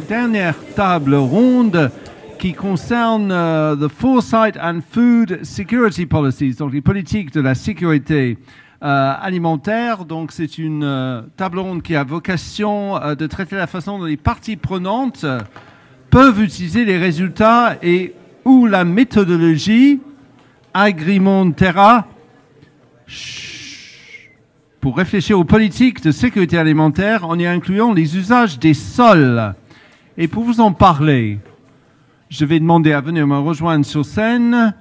dernière table ronde qui concerne the Foresight and Food Security Policies, donc les politiques de la sécurité alimentaire. Donc c'est une table ronde qui a vocation de traiter la façon dont les parties prenantes peuvent utiliser les résultats et ou la méthodologie Agrimonterra pour réfléchir aux politiques de sécurité alimentaire en y incluant les usages des sols. Et pour vous en parler, je vais demander à venir me rejoindre sur scène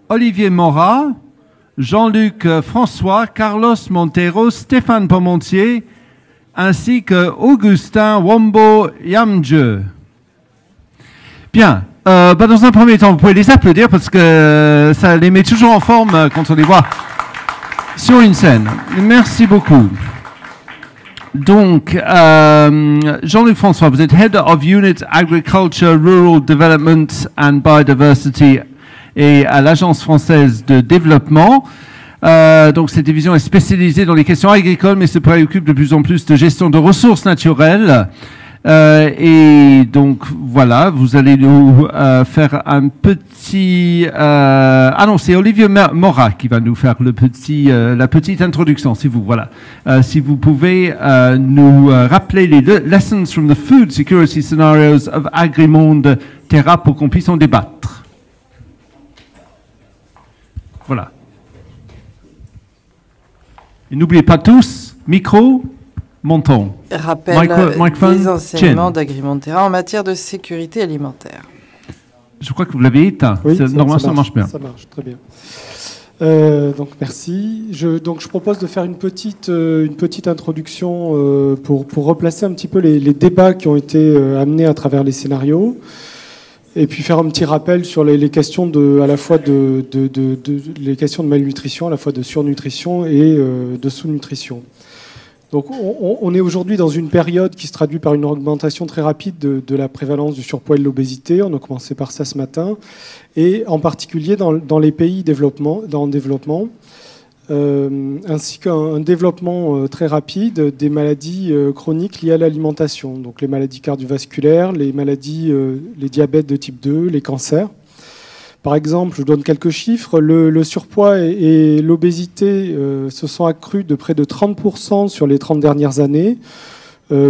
Olivier Mora, Jean-Luc François, Carlos Montero, Stéphane Parmentier, ainsi que Augustin Wombo Yamdje. Bien, dans un premier temps, vous pouvez les applaudir parce que ça les met toujours en forme quand on les voit sur une scène. Merci beaucoup. Donc, Jean-Luc François, vous êtes Head of Unit Agriculture, Rural Development and Biodiversity et à l'Agence française de développement. Donc, cette division est spécialisée dans les questions agricoles, mais se préoccupe de plus en plus de gestion de ressources naturelles. Et donc, voilà, vous allez nous faire un petit... Ah non, c'est Olivier Mora qui va nous faire le la petite introduction, si vous pouvez nous rappeler les lessons from the food security scenarios of Agrimonde Terra pour qu'on puisse en débattre. Voilà. Et n'oubliez pas tous, micro, menton. Rappel des enseignements d'Agrimonterra en matière de sécurité alimentaire. Je crois que vous l'avez éteint. Oui, normalement, ça marche bien. Ça marche, très bien. Donc, merci. Je propose de faire une petite introduction pour replacer un petit peu les débats qui ont été amenés à travers les scénarios. Et puis faire un petit rappel sur les questions les questions de malnutrition, à la fois de surnutrition et de sous-nutrition. Donc on est aujourd'hui dans une période qui se traduit par une augmentation très rapide de la prévalence du surpoids et de l'obésité. On a commencé par ça ce matin. Et en particulier dans les pays en développement, ainsi qu'un développement très rapide des maladies chroniques liées à l'alimentation. Donc les maladies cardiovasculaires, les diabètes de type 2, les cancers. Par exemple, je vous donne quelques chiffres. Le surpoids et l'obésité se sont accrus de près de 30% sur les 30 dernières années,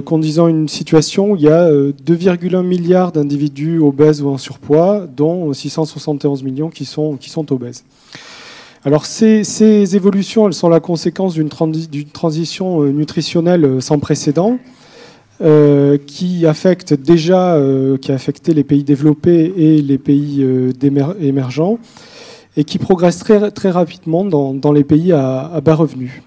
conduisant une situation où il y a 2,1 milliards d'individus obèses ou en surpoids, dont 671 millions qui sont obèses. Alors ces évolutions, elles sont la conséquence d'une transition nutritionnelle sans précédent, qui a affecté les pays développés et les pays émergents et qui progresse très, très rapidement dans les pays à bas revenus.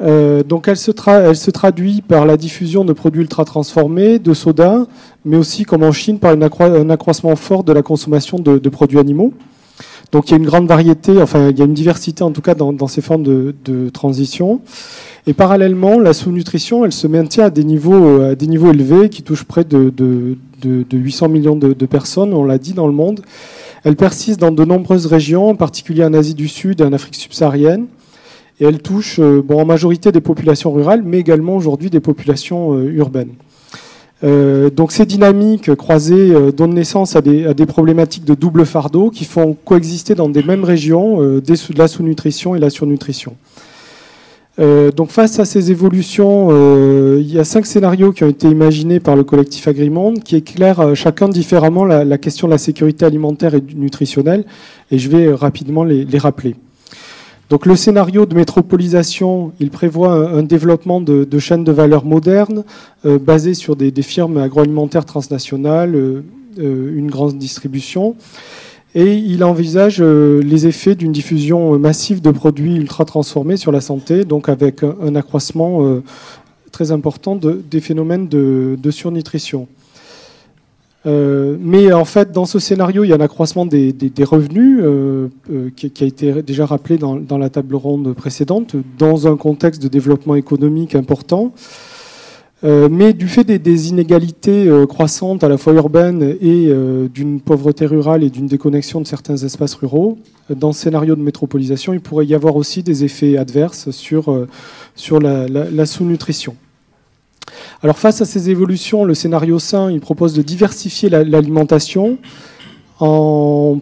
Donc elle se traduit par la diffusion de produits ultra transformés, de soda, mais aussi comme en Chine par un accroissement fort de la consommation de produits animaux. Donc il y a une grande variété, il y a une diversité en tout cas dans ces formes de transition. Et parallèlement, la sous-nutrition, elle se maintient à des niveaux élevés qui touchent près de 800 millions de personnes, on l'a dit, dans le monde. Elle persiste dans de nombreuses régions, en particulier en Asie du Sud et en Afrique subsaharienne. Et elle touche en majorité des populations rurales, mais également aujourd'hui des populations urbaines. Donc ces dynamiques croisées donnent naissance à des problématiques de double fardeau qui font coexister dans des mêmes régions la sous-nutrition et la surnutrition. Donc face à ces évolutions, il y a 5 scénarios qui ont été imaginés par le collectif Agrimonde qui éclairent chacun différemment la question de la sécurité alimentaire et nutritionnelle, et je vais rapidement les rappeler. Donc le scénario de métropolisation, il prévoit un développement de chaînes de valeur modernes basées sur des firmes agroalimentaires transnationales, une grande distribution. Et il envisage les effets d'une diffusion massive de produits ultra transformés sur la santé, donc avec un accroissement très important des phénomènes de surnutrition. Mais en fait, dans ce scénario, il y a un accroissement des revenus qui a été déjà rappelé dans la table ronde précédente, dans un contexte de développement économique important. Mais du fait des inégalités croissantes à la fois urbaines et d'une pauvreté rurale et d'une déconnexion de certains espaces ruraux, dans ce scénario de métropolisation, il pourrait y avoir aussi des effets adverses sur la sous-nutrition. Alors face à ces évolutions, le scénario 5, il propose de diversifier l'alimentation en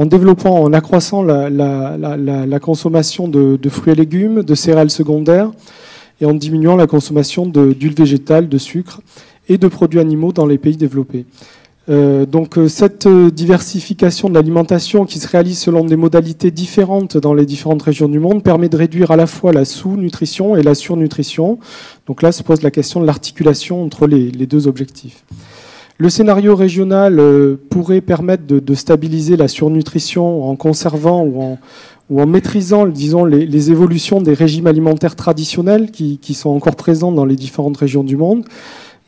développant, en accroissant la consommation de fruits et légumes, de céréales secondaires, et en diminuant la consommation d'huile végétale, de sucre et de produits animaux dans les pays développés. Donc cette diversification de l'alimentation qui se réalise selon des modalités différentes dans les différentes régions du monde permet de réduire à la fois la sous-nutrition et la surnutrition. Donc là se pose la question de l'articulation entre les deux objectifs. Le scénario régional pourrait permettre de stabiliser la surnutrition en conservant ou en maîtrisant, disons, les évolutions des régimes alimentaires traditionnels qui sont encore présents dans les différentes régions du monde,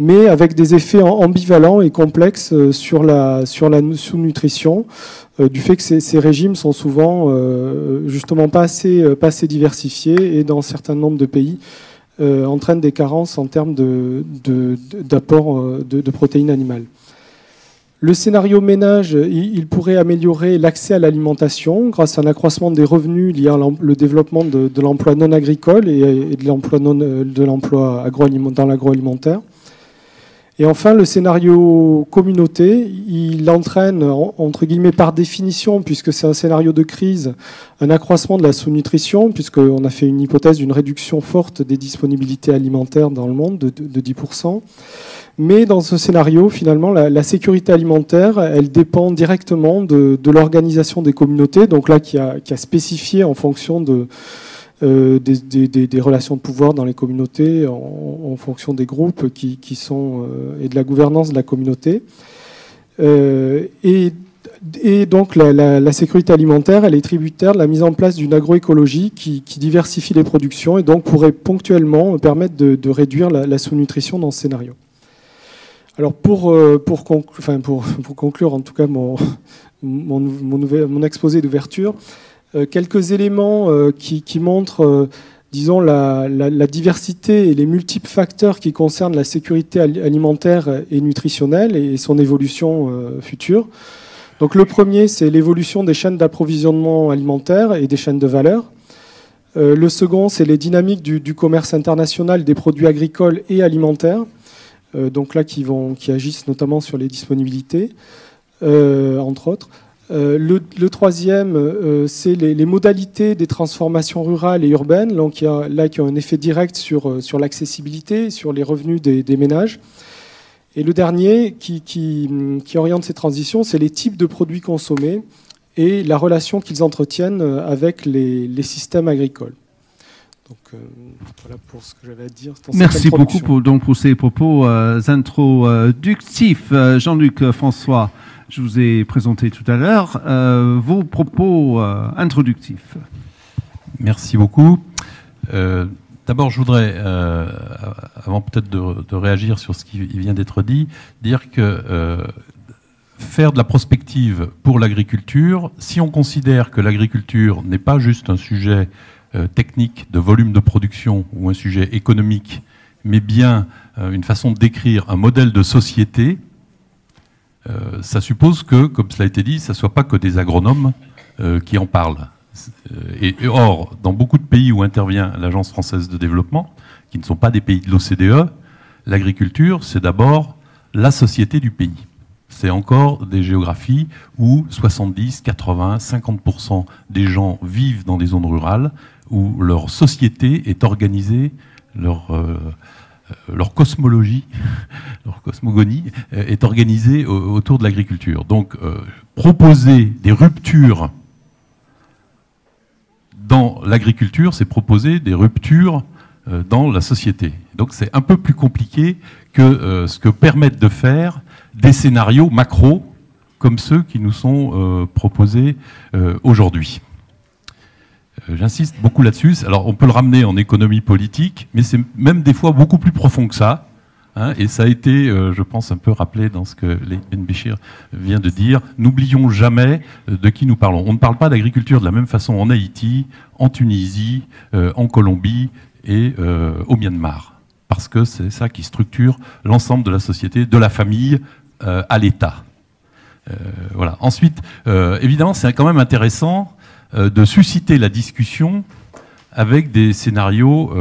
mais avec des effets ambivalents et complexes sur la sous-nutrition, du fait que ces régimes sont souvent justement pas assez diversifiés et dans un certain nombre de pays entraînent des carences en termes d'apport de protéines animales. Le scénario ménage, il pourrait améliorer l'accès à l'alimentation grâce à un accroissement des revenus liés à le développement de l'emploi non agricole et de l'emploi dans l'agroalimentaire. Et enfin, le scénario communauté, il entraîne, entre guillemets, par définition, puisque c'est un scénario de crise, un accroissement de la sous-nutrition, puisqu'on a fait une hypothèse d'une réduction forte des disponibilités alimentaires dans le monde de 10%. Mais dans ce scénario, finalement, la sécurité alimentaire, elle dépend directement de l'organisation des communautés, donc là, qui a spécifié en fonction des relations de pouvoir dans les communautés, en fonction des groupes qui sont et de la gouvernance de la communauté. Et donc la sécurité alimentaire, elle est tributaire de la mise en place d'une agroécologie qui diversifie les productions et donc pourrait ponctuellement permettre de réduire la sous-nutrition dans ce scénario. Alors pour conclure en tout cas mon exposé d'ouverture, quelques éléments qui montrent, disons, la diversité et les multiples facteurs qui concernent la sécurité alimentaire et nutritionnelle et son évolution future. Donc le premier, c'est l'évolution des chaînes d'approvisionnement alimentaire et des chaînes de valeur. Le second, c'est les dynamiques du commerce international des produits agricoles et alimentaires, donc là qui agissent notamment sur les disponibilités, entre autres. Le troisième, c'est les modalités des transformations rurales et urbaines, donc qui ont un effet direct sur l'accessibilité, sur les revenus des ménages. Et le dernier, qui oriente ces transitions, c'est les types de produits consommés et la relation qu'ils entretiennent avec les systèmes agricoles. Donc voilà pour ce que j'avais à dire. Merci beaucoup pour ces propos introductifs. Jean-Luc, François, je vous ai présenté tout à l'heure vos propos introductifs. Merci beaucoup. D'abord, je voudrais, avant peut-être de réagir sur ce qui vient d'être dit, dire que faire de la prospective pour l'agriculture, si on considère que l'agriculture n'est pas juste un sujet technique de volume de production ou un sujet économique, mais bien une façon de décrire un modèle de société, ça suppose que, comme cela a été dit, ça ne soit pas que des agronomes qui en parlent. Or, dans beaucoup de pays où intervient l'Agence française de développement, qui ne sont pas des pays de l'OCDE, l'agriculture, c'est d'abord la société du pays. C'est encore des géographies où 70, 80, 50% des gens vivent dans des zones rurales, où leur société est organisée, leur cosmologie, leur cosmogonie est organisée autour de l'agriculture. Donc, proposer des ruptures dans l'agriculture, c'est proposer des ruptures dans la société. Donc, c'est un peu plus compliqué que ce que permettent de faire des scénarios macro comme ceux qui nous sont proposés aujourd'hui. J'insiste beaucoup là-dessus. Alors, on peut le ramener en économie politique, mais c'est même des fois beaucoup plus profond que ça. Hein, et ça a été, je pense, un peu rappelé dans ce que Ben Béchir vient de dire. N'oublions jamais de qui nous parlons. On ne parle pas d'agriculture de la même façon en Haïti, en Tunisie, en Colombie et au Myanmar. Parce que c'est ça qui structure l'ensemble de la société, de la famille à l'État. Voilà. Ensuite, évidemment, c'est quand même intéressant de susciter la discussion avec des scénarios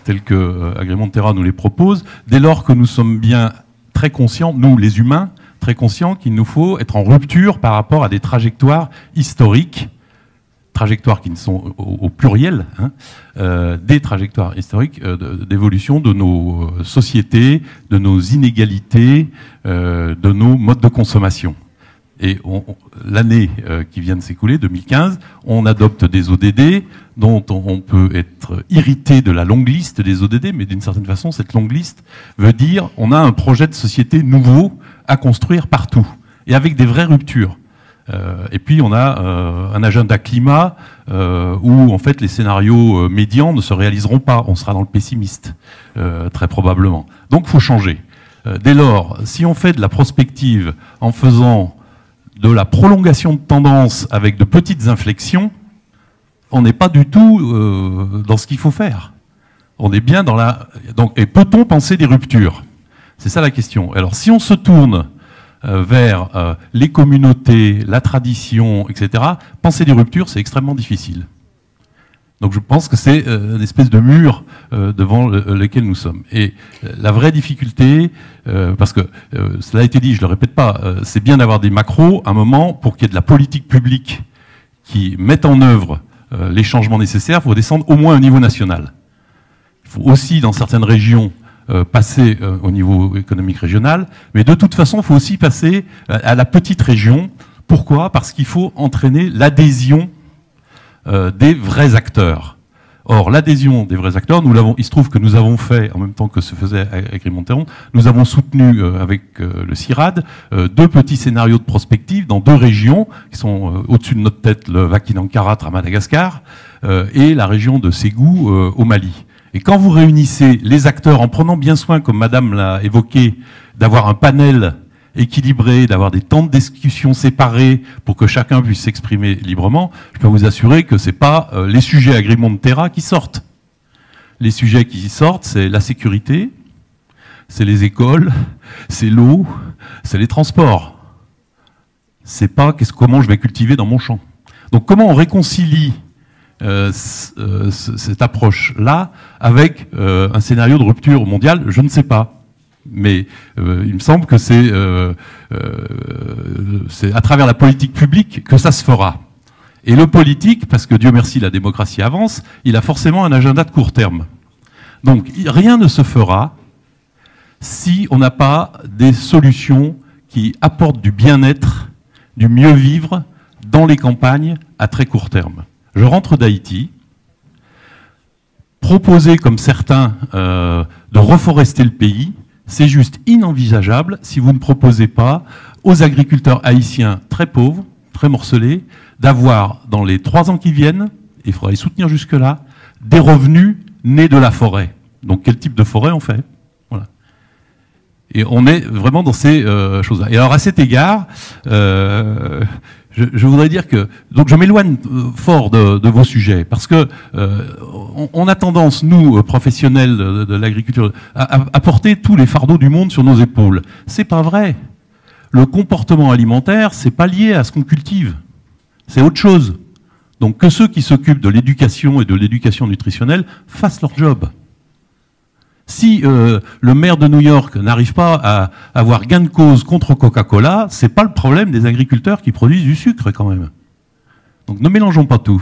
tels que Agrimonterra nous les propose, dès lors que nous sommes bien très conscients, nous les humains, très conscients qu'il nous faut être en rupture par rapport à des trajectoires historiques, trajectoires qui ne sont au pluriel, hein, des trajectoires historiques d'évolution de nos sociétés, de nos inégalités, de nos modes de consommation. Et l'année qui vient de s'écouler, 2015, on adopte des ODD dont on peut être irrité de la longue liste des ODD, mais d'une certaine façon, cette longue liste veut dire on a un projet de société nouveau à construire partout, et avec des vraies ruptures. Et puis on a un agenda climat où en fait les scénarios médians ne se réaliseront pas, on sera dans le pessimiste, très probablement. Donc il faut changer. Dès lors, si on fait de la prospective en faisant de la prolongation de tendance avec de petites inflexions, on n'est pas du tout dans ce qu'il faut faire. On est bien dans la... Donc, et peut-on penser des ruptures? C'est ça la question. Alors si on se tourne vers les communautés, la tradition, etc., penser des ruptures, c'est extrêmement difficile. Donc je pense que c'est une espèce de mur devant lequel nous sommes. Et la vraie difficulté, parce que cela a été dit, je ne le répète pas, c'est bien d'avoir des macros à un moment pour qu'il y ait de la politique publique qui mette en œuvre les changements nécessaires. Il faut descendre au moins au niveau national. Il faut aussi, dans certaines régions, passer au niveau économique régional, mais de toute façon, il faut aussi passer à la petite région. Pourquoi? Parce qu'il faut entraîner l'adhésion des vrais acteurs. Or, l'adhésion des vrais acteurs, il se trouve que nous avons fait, en même temps que se faisait Agrimonterra, nous avons soutenu avec le CIRAD 2 petits scénarios de prospective dans 2 régions qui sont au-dessus de notre tête, le Vakinankarat à Madagascar et la région de Ségou au Mali. Et quand vous réunissez les acteurs en prenant bien soin, comme Madame l'a évoqué, d'avoir un panel équilibré, d'avoir des temps de discussion séparés pour que chacun puisse s'exprimer librement, je peux vous assurer que c'est pas les sujets Agrimonterra qui sortent. Les sujets qui sortent, c'est la sécurité, c'est les écoles, c'est l'eau, c'est les transports. C'est pas comment je vais cultiver dans mon champ. Donc comment on réconcilie cette approche-là avec un scénario de rupture mondiale, je ne sais pas. Mais il me semble que c'est à travers la politique publique que ça se fera. Et le politique, parce que Dieu merci, la démocratie avance, il a forcément un agenda de court terme. Donc rien ne se fera si on n'a pas des solutions qui apportent du bien-être, du mieux vivre dans les campagnes à très court terme. Je rentre d'Haïti. Proposer, comme certains, de reforester le pays, c'est juste inenvisageable si vous ne proposez pas aux agriculteurs haïtiens très pauvres, très morcelés, d'avoir dans les 3 ans qui viennent, et il faudra les soutenir jusque-là, des revenus nés de la forêt. Donc quel type de forêt on fait? Voilà. Et on est vraiment dans ces choses-là. Et alors à cet égard, je voudrais dire que donc je m'éloigne fort de vos sujets parce que on a tendance, nous professionnels de l'agriculture, à porter tous les fardeaux du monde sur nos épaules. C'est pas vrai. Le comportement alimentaire, c'est pas lié à ce qu'on cultive. C'est autre chose. Donc que ceux qui s'occupent de l'éducation et de l'éducation nutritionnelle fassent leur job. Si le maire de New York n'arrive pas à avoir gain de cause contre Coca-Cola, c'est pas le problème des agriculteurs qui produisent du sucre quand même. Donc ne mélangeons pas tout.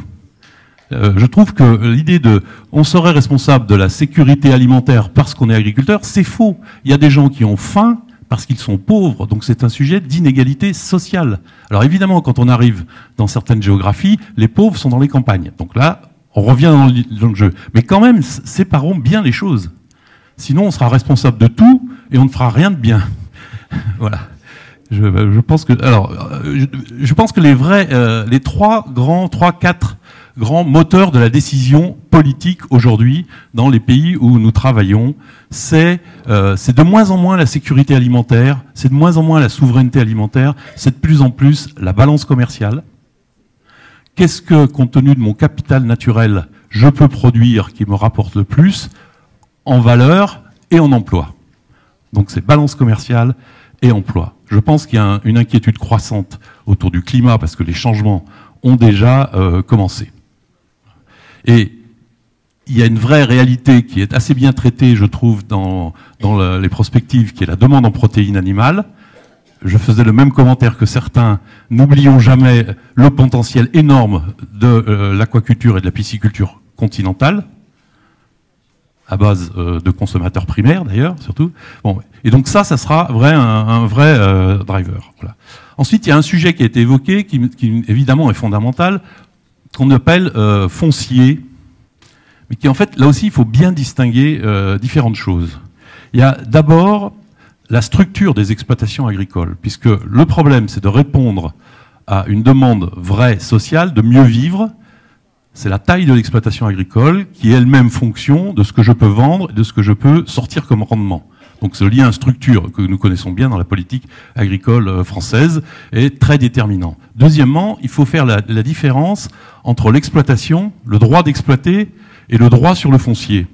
Je trouve que l'idée de on serait responsable de la sécurité alimentaire parce qu'on est agriculteur, c'est faux. Il y a des gens qui ont faim parce qu'ils sont pauvres, donc c'est un sujet d'inégalité sociale. Alors évidemment, quand on arrive dans certaines géographies, les pauvres sont dans les campagnes. Donc là, on revient dans le jeu. Mais quand même, séparons bien les choses. Sinon, on sera responsable de tout et on ne fera rien de bien. Voilà. Je pense que, alors, je pense que les 4 grands moteurs de la décision politique aujourd'hui dans les pays où nous travaillons, c'est de moins en moins la sécurité alimentaire, c'est de moins en moins la souveraineté alimentaire, c'est de plus en plus la balance commerciale. Qu'est-ce que, compte tenu de mon capital naturel, je peux produire qui me rapporte le plus en valeur et en emploi? Donc c'est balance commerciale et emploi. Je pense qu'il y a une inquiétude croissante autour du climat parce que les changements ont déjà commencé. Et il y a une vraie réalité qui est assez bien traitée, je trouve, dans les prospectives, qui est la demande en protéines animales. Je faisais le même commentaire que certains. N'oublions jamais le potentiel énorme de l'aquaculture et de la pisciculture continentale, à base de consommateurs primaires d'ailleurs, surtout. Bon, et donc ça sera un vrai driver. Voilà. Ensuite, il y a un sujet qui a été évoqué, qui évidemment est fondamental, qu'on appelle foncier, mais qui en fait, là aussi, il faut bien distinguer différentes choses. Il y a d'abord la structure des exploitations agricoles, puisque le problème, c'est de répondre à une demande vraie sociale, de mieux vivre. C'est la taille de l'exploitation agricole qui est elle-même fonction de ce que je peux vendre et de ce que je peux sortir comme rendement. Donc ce lien structure que nous connaissons bien dans la politique agricole française est très déterminant. Deuxièmement, il faut faire la différence entre l'exploitation, le droit d'exploiter et le droit sur le foncier.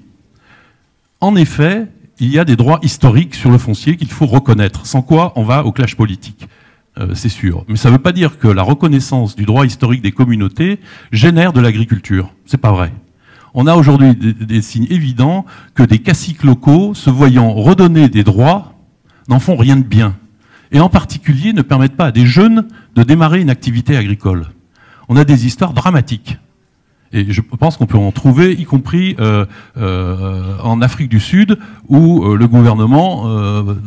En effet, il y a des droits historiques sur le foncier qu'il faut reconnaître, sans quoi on va au clash politique. C'est sûr. Mais ça ne veut pas dire que la reconnaissance du droit historique des communautés génère de l'agriculture. C'est pas vrai. On a aujourd'hui des signes évidents que des caciques locaux, se voyant redonner des droits, n'en font rien de bien. Et en particulier, ne permettent pas à des jeunes de démarrer une activité agricole. On a des histoires dramatiques. Et je pense qu'on peut en trouver, y compris en Afrique du Sud, où le gouvernement,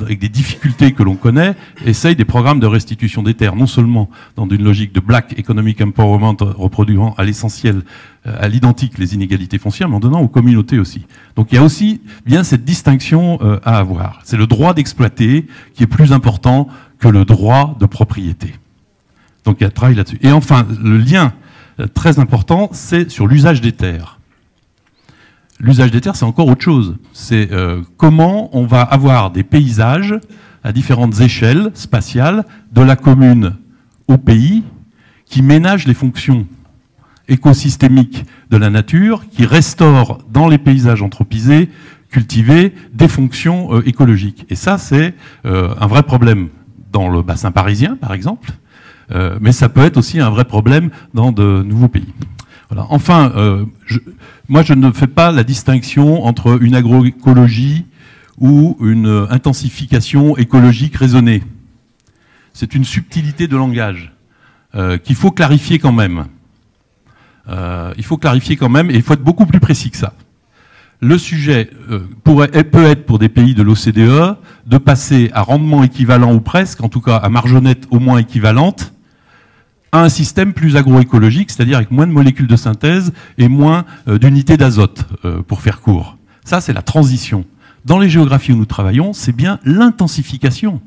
avec des difficultés que l'on connaît, essaye des programmes de restitution des terres, non seulement dans une logique de black economic empowerment, reproduisant à l'essentiel, à l'identique, les inégalités foncières, mais en donnant aux communautés aussi. Donc il y a aussi bien cette distinction à avoir. C'est le droit d'exploiter qui est plus important que le droit de propriété. Donc il y a un travail là-dessus. Et enfin, le lien très important, c'est sur l'usage des terres. L'usage des terres, c'est encore autre chose. C'est comment on va avoir des paysages à différentes échelles spatiales, de la commune au pays, qui ménagent les fonctions écosystémiques de la nature, qui restaurent dans les paysages anthropisés, cultivés, des fonctions écologiques. Et ça, c'est un vrai problème dans le bassin parisien, par exemple. Mais ça peut être aussi un vrai problème dans de nouveaux pays. Voilà. Enfin, moi je ne fais pas la distinction entre une agroécologie ou une intensification écologique raisonnée. C'est une subtilité de langage qu'il faut clarifier quand même. Il faut clarifier quand même et il faut être beaucoup plus précis que ça. Le sujet peut être pour des pays de l'OCDE de passer à rendement équivalent ou presque, en tout cas à marge nette au moins équivalente, à un système plus agroécologique, c'est-à-dire avec moins de molécules de synthèse et moins d'unités d'azote, pour faire court. Ça, c'est la transition. Dans les géographies où nous travaillons, c'est bien l'intensification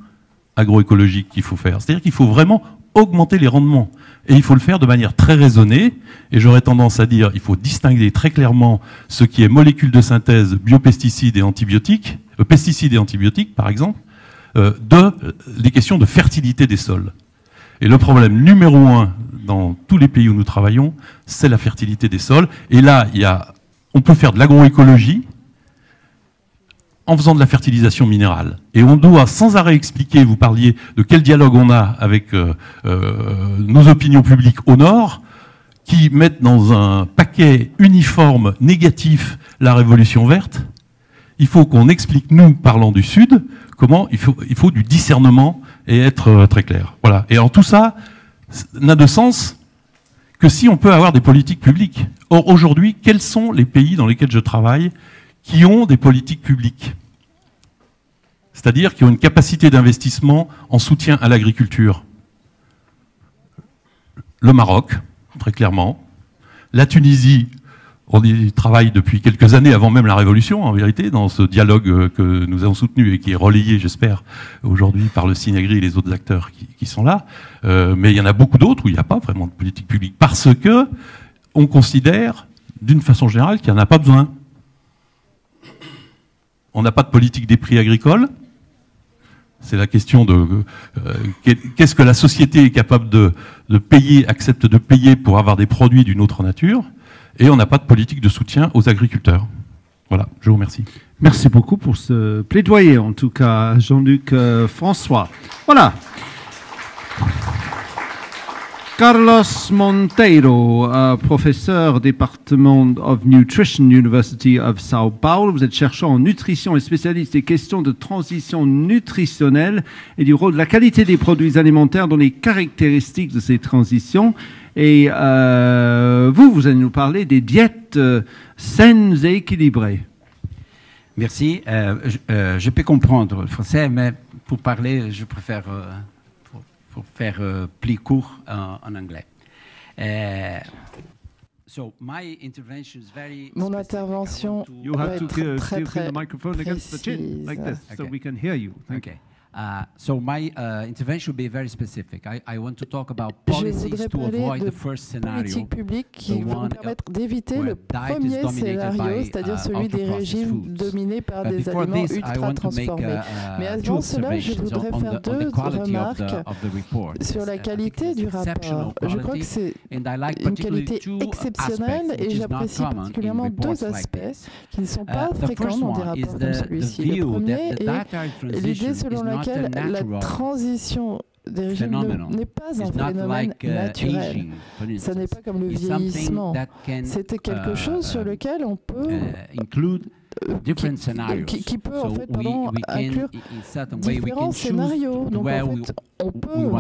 agroécologique qu'il faut faire. C'est-à-dire qu'il faut vraiment augmenter les rendements. Et il faut le faire de manière très raisonnée. Et j'aurais tendance à dire qu'il faut distinguer très clairement ce qui est molécules de synthèse, biopesticides et antibiotiques, pesticides et antibiotiques, par exemple, des questions de fertilité des sols. Et le problème numéro 1 dans tous les pays où nous travaillons, c'est la fertilité des sols. Et là, on peut faire de l'agroécologie en faisant de la fertilisation minérale. Et on doit sans arrêt expliquer, vous parliez de quel dialogue on a avec nos opinions publiques au Nord, qui mettent dans un paquet uniforme négatif la révolution verte. Il faut qu'on explique, nous, parlant du Sud, comment il faut du discernement et être très clair. Voilà. Et alors tout ça n'a de sens que si on peut avoir des politiques publiques. Or, aujourd'hui, quels sont les pays dans lesquels je travaille qui ont des politiques publiques? C'est-à-dire qui ont une capacité d'investissement en soutien à l'agriculture. Le Maroc, très clairement. La Tunisie, on y travaille depuis quelques années, avant même la Révolution, en vérité, dans ce dialogue que nous avons soutenu et qui est relayé, j'espère, aujourd'hui par le Sinagri et les autres acteurs qui sont là. Mais il y en a beaucoup d'autres où il n'y a pas vraiment de politique publique, parce que on considère, d'une façon générale, qu'il n'y en a pas besoin. On n'a pas de politique des prix agricoles. C'est la question de qu'est-ce que la société est capable de payer, accepte de payer pour avoir des produits d'une autre nature. Et on n'a pas de politique de soutien aux agriculteurs. Voilà, je vous remercie. Merci beaucoup pour ce plaidoyer, en tout cas, Jean-Luc François. Voilà. Carlos Monteiro, professeur Department of Nutrition, University of Sao Paulo. Vous êtes chercheur en nutrition et spécialiste des questions de transition nutritionnelle et du rôle de la qualité des produits alimentaires dans les caractéristiques de ces transitions. Et vous allez nous parler des diètes saines et équilibrées. Merci. Je peux comprendre le français, mais pour parler, je préfère... pour faire plus court en anglais. Mon intervention va être très précise. Like this, so we can hear you. Okay. So my intervention will be very specific. I want to talk about policies to avoid the first scenario, politiques publiques qui vont permettre d'éviter le premier scénario, c'est-à-dire celui des régimes dominés par des aliments ultra transformés. Mais avant cela, je voudrais faire deux remarques sur la qualité du rapport. Je crois que c'est une qualité exceptionnelle et j'apprécie particulièrement deux aspects qui ne sont pas fréquents dans des rapports comme celui-ci. Le premier est l'idée selon laquelle la transition des régimes n'est pas un phénomène naturel. Ce n'est pas comme le vieillissement. C'était quelque chose sur lequel on peut qui peut en fait inclure différents scénarios. Donc en fait, on peut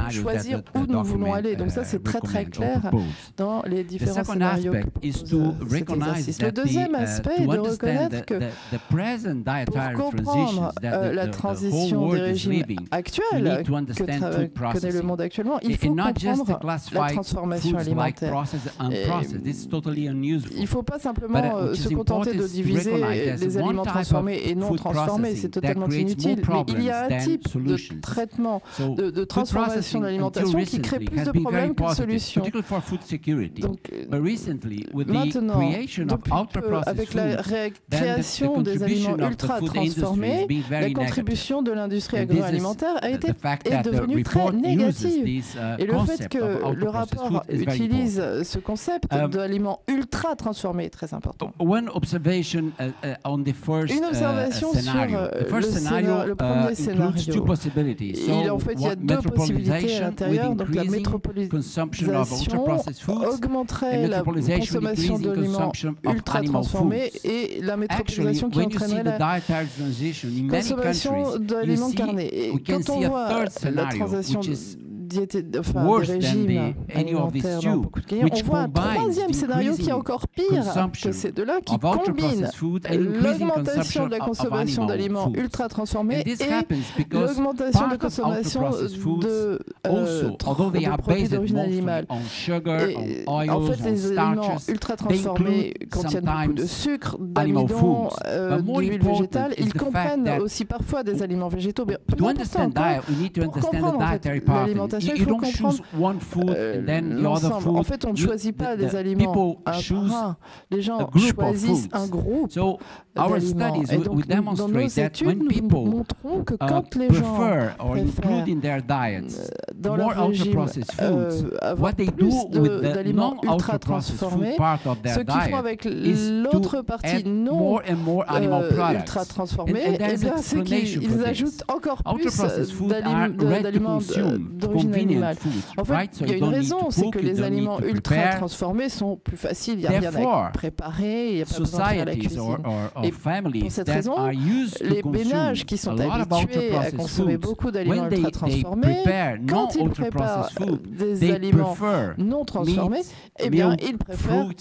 choisir où nous voulons aller. Donc ça, c'est très clair dans les différents scénarios que propose cet exercice. Le deuxième aspect est de reconnaître que pour comprendre la transition des régimes actuels que connaît le monde actuellement, il faut comprendre la transformation alimentaire. Il ne faut pas simplement se contenter de diviser les aliments transformés et non transformés, c'est totalement inutile. Mais il y a un type de traitement, de transformation de l'alimentation qui crée plus de problèmes que de solutions. Donc, maintenant, avec la création des aliments ultra transformés, la contribution de l'industrie agroalimentaire est devenue très négative. Et le fait que le rapport utilise ce concept d'aliments ultra transformés est très important. Une observation sur le premier scénario. Il y a deux possibilités à l'intérieur. Donc la métropolisation augmenterait la consommation d'aliments ultra transformés et la métropolisation qui entraînerait la consommation d'aliments carnés. Et quand on voit la transition des régimes alimentaires dans beaucoup de pays, on voit un troisième scénario qui est encore pire que ces deux-là, qui combine l'augmentation de la consommation d'aliments ultra transformés et l'augmentation de la consommation de produits d'origine animale. Et en fait, les aliments ultra transformés contiennent beaucoup de sucre, d'amidon, d'huile végétale. Ils comprennent aussi parfois des aliments végétaux. Mais pour comprendre en fait, l'alimentation, il faut comprendre l'ensemble. En fait, on ne choisit pas des aliments un par un. Les gens choisissent un groupe d'aliments. Et donc, dans nos études, nous montrons que quand les gens préfèrent dans leur régime avoir plus d'aliments ultra transformés, ce qu'ils font avec l'autre partie non ultra transformée, eh bien, c'est qu'ils ajoutent encore plus d'aliments d'origine animale. En fait, il y a une raison, c'est que les aliments ultra transformés sont plus faciles, il n'y a rien à préparer, il n'y a pas besoin de faire la cuisine. Et pour cette raison, les ménages qui sont habitués à consommer beaucoup d'aliments ultra transformés, quand ils préparent des aliments non transformés, eh bien, ils préfèrent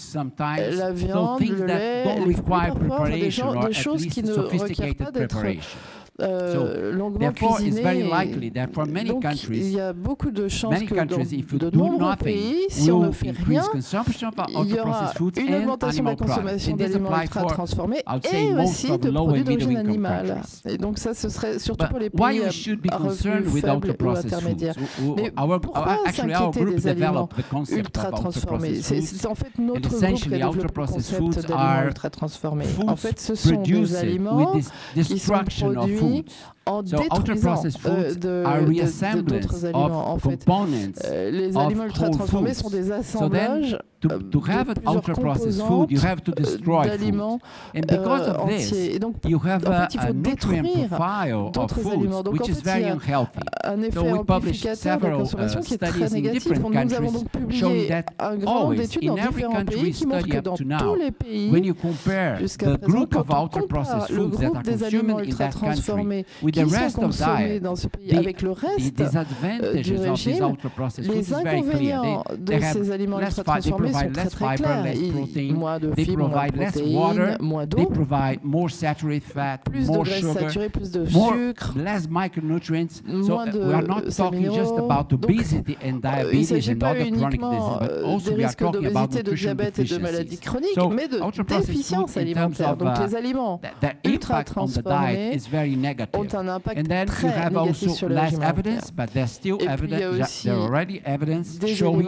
la viande, le lait, les fruits parfois, des choses qui ne requièrent pas d'être longuement cuisinées. Donc, il y a beaucoup de chances que dans de nombreux pays, si on ne fait rien, il y aura une augmentation de la consommation d'aliments ultra transformés et aussi de produits d'origine animale. Et donc ça, ce serait surtout pour les pays à revenus faibles ou intermédiaires. Mais pourquoi s'inquiéter des aliments ultra transformés? C'est en fait notre groupe qui a développé le concept d'aliments ultra transformés. En fait, ce sont des aliments qui sont produits en détruisant d'autres aliments. En fait, les aliments ultra transformés sont des assemblages to have an ultra-processed food, you have to destroy food. And because of this, you have a nutrient profile of foods which is very unhealthy. So we published several studies in different countries showing that always, in every country we study up to now, when you compare the group of ultra-processed foods that are consumed in that country with the rest of diet, the disadvantages of these ultra-processed foods is very clear. They provide less fiber, less protein, they provide less water, they provide more saturated fat, more sugar, less micronutrients. So we are not talking just about obesity and diabetes and other chronic diseases, but also we are talking about nutrition deficiencies. So ultra-processed foods in terms of the impact on the diet is very negative. And then you have also less evidence, but there's still evidence, there are already evidence showing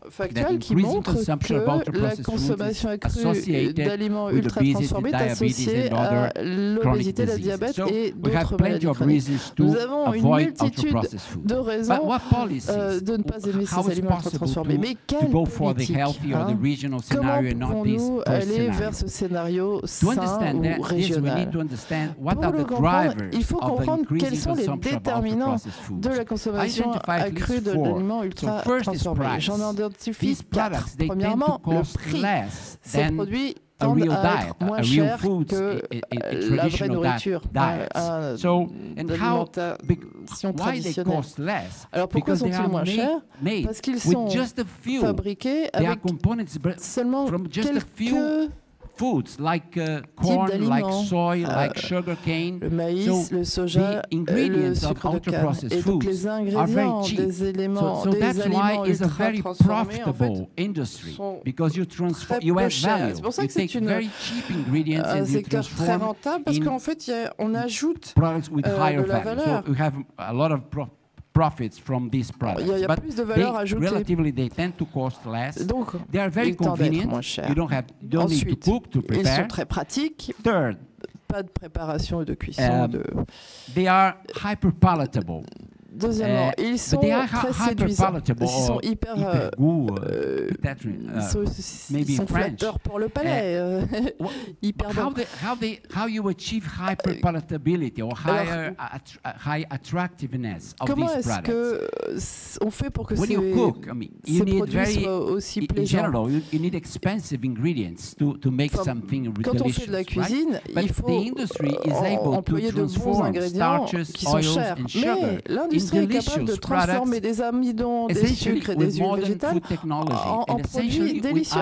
factuel qui montre que la consommation accrue d'aliments ultra-transformés est associée à l'obésité, le diabète et d'autres maladies chroniques. Nous avons une multitude de raisons de ne pas aimer ces aliments ultra-transformés. Mais quelle politique, comment pouvons-nous aller vers ce scénario sain ou régional? Pour le comprendre, il faut comprendre quels sont les déterminants de la consommation accrue d'aliments ultra-transformés. J'en identifie 4. Premièrement, le prix. Ces produits tendent à être moins chers que la vraie nourriture, l'alimentation traditionnelle. Alors pourquoi sont-ils moins chers? Parce qu'ils sont fabriqués avec seulement quelques foods like corn, like soy, like sugarcane. Le maïs, le soja, le sucre de canne. Et donc les ingrédients des éléments, des aliments ultra-transformés en fait sont très peu chers. C'est pour ça que c'est un secteur très rentable parce qu'en fait on ajoute de la valeur. Profits from these products. Il y a plus de valeur ajoutée. Relatively, they tend to cost less. Donc, they are very convenient. You don't need to cook to prepare. Ils sont très pratiques. Third, pas de préparation et de cuisson. They are hyper palatable. Deuxièmement, ils sont très séduisants. Ils sont hyper ils sont flatteurs pour le palais. Hyper bons. How you achieve hyper palatability or high attractiveness of these products? Comment est-ce qu'on fait pour que ces produits soient aussi plaisants? In general, you need expensive ingredients to make something delicious. Quand on fait de la cuisine, il faut employer de bons ingrédients qui sont chers. Mais l'industrie est capable de transformer des amidons, des sucres et des huiles végétales en produits délicieux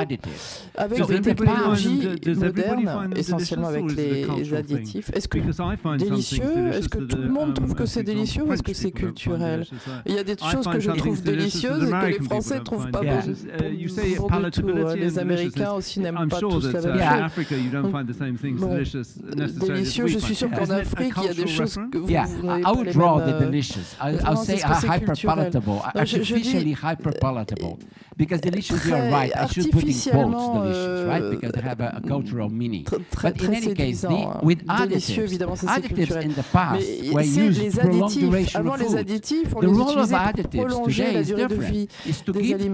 avec des technologies modernes, essentiellement avec les additifs. Est-ce que délicieux? Est-ce que tout le monde trouve que c'est délicieux ou est-ce que c'est culturel? Il y a des choses que je trouve délicieuses et que les Français ne trouvent pas bon du tout. Les Américains aussi n'aiment pas tous la même chose. Délicieux, je suis sûr qu'en Afrique, il y a des choses que vous n'avez pas les mêmes. Say hyper palatable, artificially hyper palatable, because delicious, you are right. I should put in quotes delicious, right? Because they have a cultural meaning. But in any case, with additives in the past were used to prolong duration of food. The role of additives today is different. Is to give to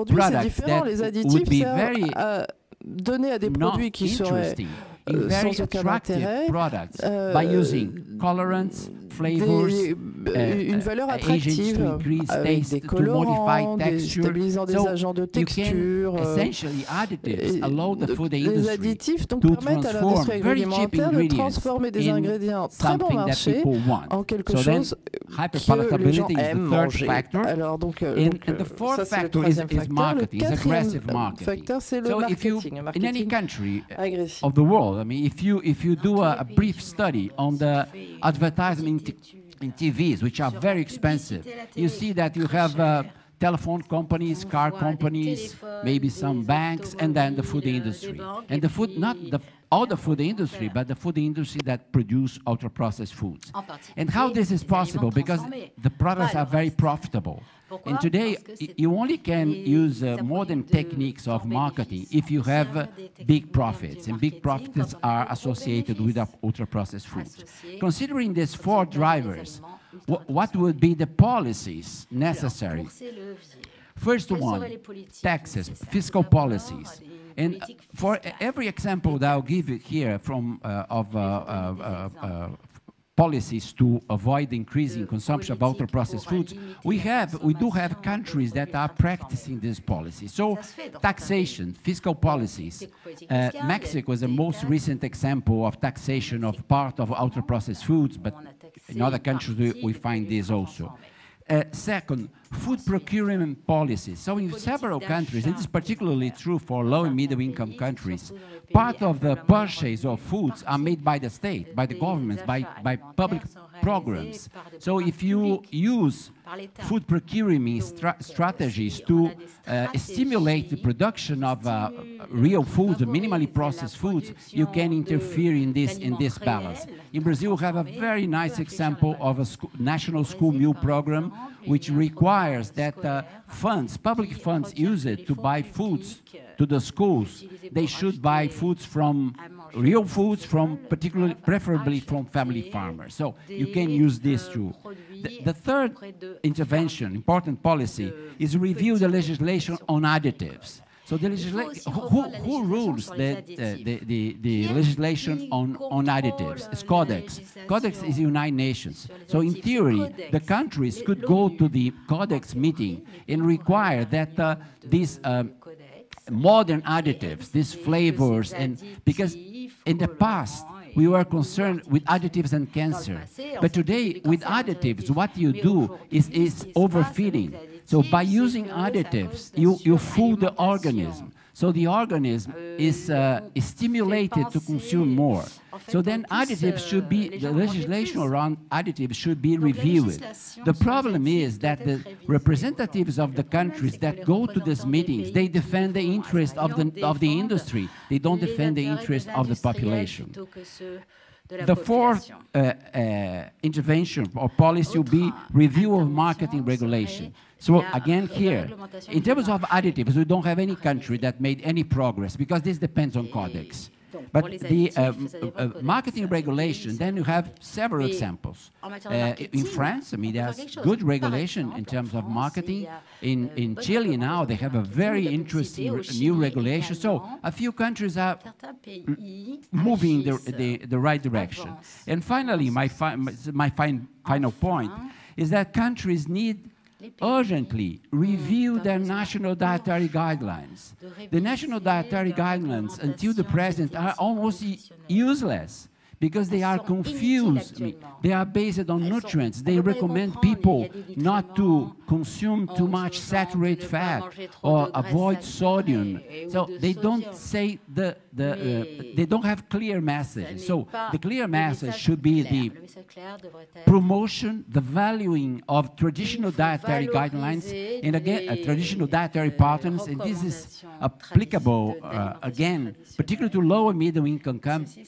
products that would be very donner à des produits qui seraient sans aucun intérêt by using colorants, flavors, une valeur attractive avec des colorants, des stabilisants, des agents de texture. Les additifs donc permettent à l'industrie agroalimentaire de transformer des ingrédients très bon marché en quelque chose que les gens aiment manger. Alors donc ça c'est le troisième facteur. Le quatrième facteur c'est le marketing. In any country of the world, I mean, if you do a brief study on the advertisement in TVs, which are very expensive, you see that you have telephone companies, car companies, maybe some banks, and then the food industry. And the food, not all the food industry, but the food industry that produce ultra-processed foods. And how this is possible? Because the products are very profitable. And today, you only can use modern techniques of marketing if you have big profits, and big profits are associated with ultra-processed foods. Considering these 4 drivers, what would be the policies necessary First one, taxes, fiscal policies. And for every example that I'll give here from policies to avoid increasing consumption of ultra-processed foods, we do have countries that are practicing this policy. So taxation, fiscal policies. Mexico is the most recent example of taxation of part of ultra-processed foods, but in other countries we find this also. Second, food procurement policies. So in several countries, and this is particularly true for low and middle income countries, part of the purchase of foods are made by the state, by the governments, by public programs. So if you use food procurement strategies to stimulate the production of real foods, minimally processed foods, you can interfere in this balance. In Brazil, we have a very nice example of a national school meal program, which requires that public funds used to buy foods to the schools. They should buy foods from real foods, preferably from family farmers. So you can use this too. The third intervention, important policy, is review the legislation on additives. So the who rules the legislation on additives? It's Codex. Codex is the United Nations. So in theory, the countries could go to the Codex meeting and require that these modern additives, these flavors, and because in the past, we were concerned with additives and cancer. But today, with additives, what you do is overfeeding. So by using additives, you fool the organism. So the organism is stimulated to consume more. So then additives should be, the legislation around additives should be reviewed. The problem is that the representatives of the countries that go to these meetings, they defend the interest of the industry. They don't defend the interest of the population. The fourth intervention or policy will be review of marketing regulation. So again here, in terms of additives, we don't have any country that made any progress because this depends on Codex. But the marketing regulation, then you have several examples. In France, I mean, there's good regulation in terms of marketing. In Chile now, they have a very interesting new regulation. So a few countries are moving the right direction. And finally, my final point is that countries need urgently review their national dietary guidelines. The national dietary guidelines, until the present, are almost useless because they are confused. They are based on nutrients. They recommend people not to consume too much saturated fat or avoid sodium. So they don't say they don't have clear message. So the clear message should be the promotion, the valuing of traditional dietary guidelines, and again, traditional dietary patterns, and this is applicable, again, particularly to low and middle income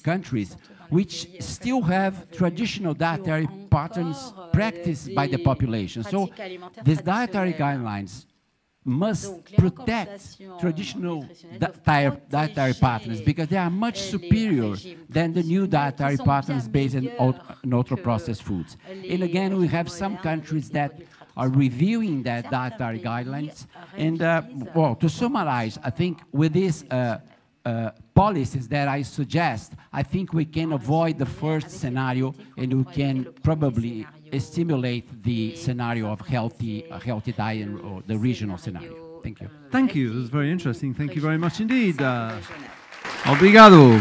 countries, which still have traditional dietary patterns practiced by the population. So these dietary guidelines must protect traditional dietary patterns because they are much superior than the new dietary patterns based on ultra-processed foods. And again, we have some countries that are reviewing that dietary guidelines. And well, to summarize, I think with these policies that I suggest, I think we can avoid the first scenario and we can probably stimulate the scenario of a healthy diet or the regional scenario. Thank you. Thank you. It was very interesting. Thank you very much indeed. Obrigado.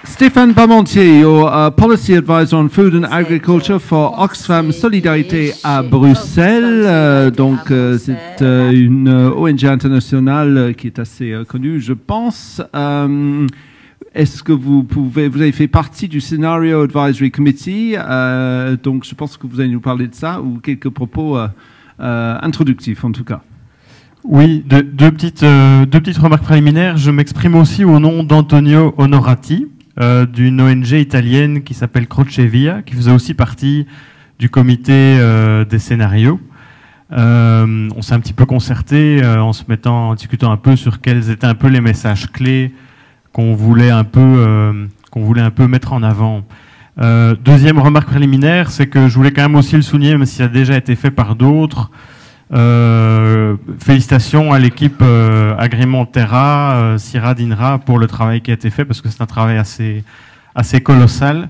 Stéphane Parmentier, your policy advisor on food and agriculture for Oxfam Solidarité à Bruxelles. Donc, c'est une ONG internationale qui est assez connue, je pense. Est-ce que vous avez fait partie du Scenario Advisory Committee, donc je pense que vous allez nous parler de ça, ou quelques propos introductifs en tout cas. Oui, deux petites remarques préliminaires. Je m'exprime aussi au nom d'Antonio Onorati, d'une ONG italienne qui s'appelle Croce Via, qui faisait aussi partie du comité des scénarios. On s'est un petit peu concerté en discutant un peu sur quels étaient un peu les messages clés qu'on voulait un peu mettre en avant. Deuxième remarque préliminaire, c'est que je voulais quand même aussi le souligner, même si ça a déjà été fait par d'autres, Félicitations à l'équipe Agrément Terra, Sira d'INRA pour le travail qui a été fait, parce que c'est un travail assez colossal.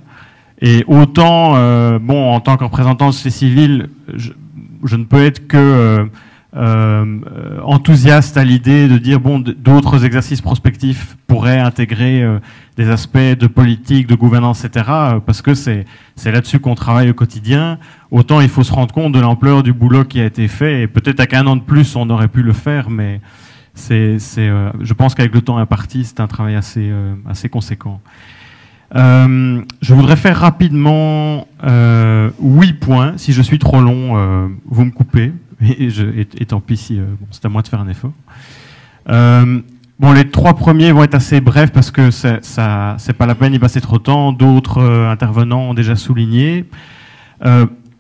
Et autant, bon, en tant que représentant de société civile, je ne peux être que enthousiaste à l'idée de dire, bon, d'autres exercices prospectifs pourraient intégrer des aspects de politique, de gouvernance, etc., parce que c'est là-dessus qu'on travaille au quotidien. Autant il faut se rendre compte de l'ampleur du boulot qui a été fait, et peut-être qu'avec un an de plus, on aurait pu le faire, mais je pense qu'avec le temps imparti, c'est un travail assez conséquent. Je voudrais faire rapidement 8 points. Si je suis trop long, vous me coupez. Et tant pis si bon, c'est à moi de faire un effort. Bon, les 3 premiers vont être assez brefs parce que c'est pas la peine d'y passer trop de temps. D'autres intervenants ont déjà souligné.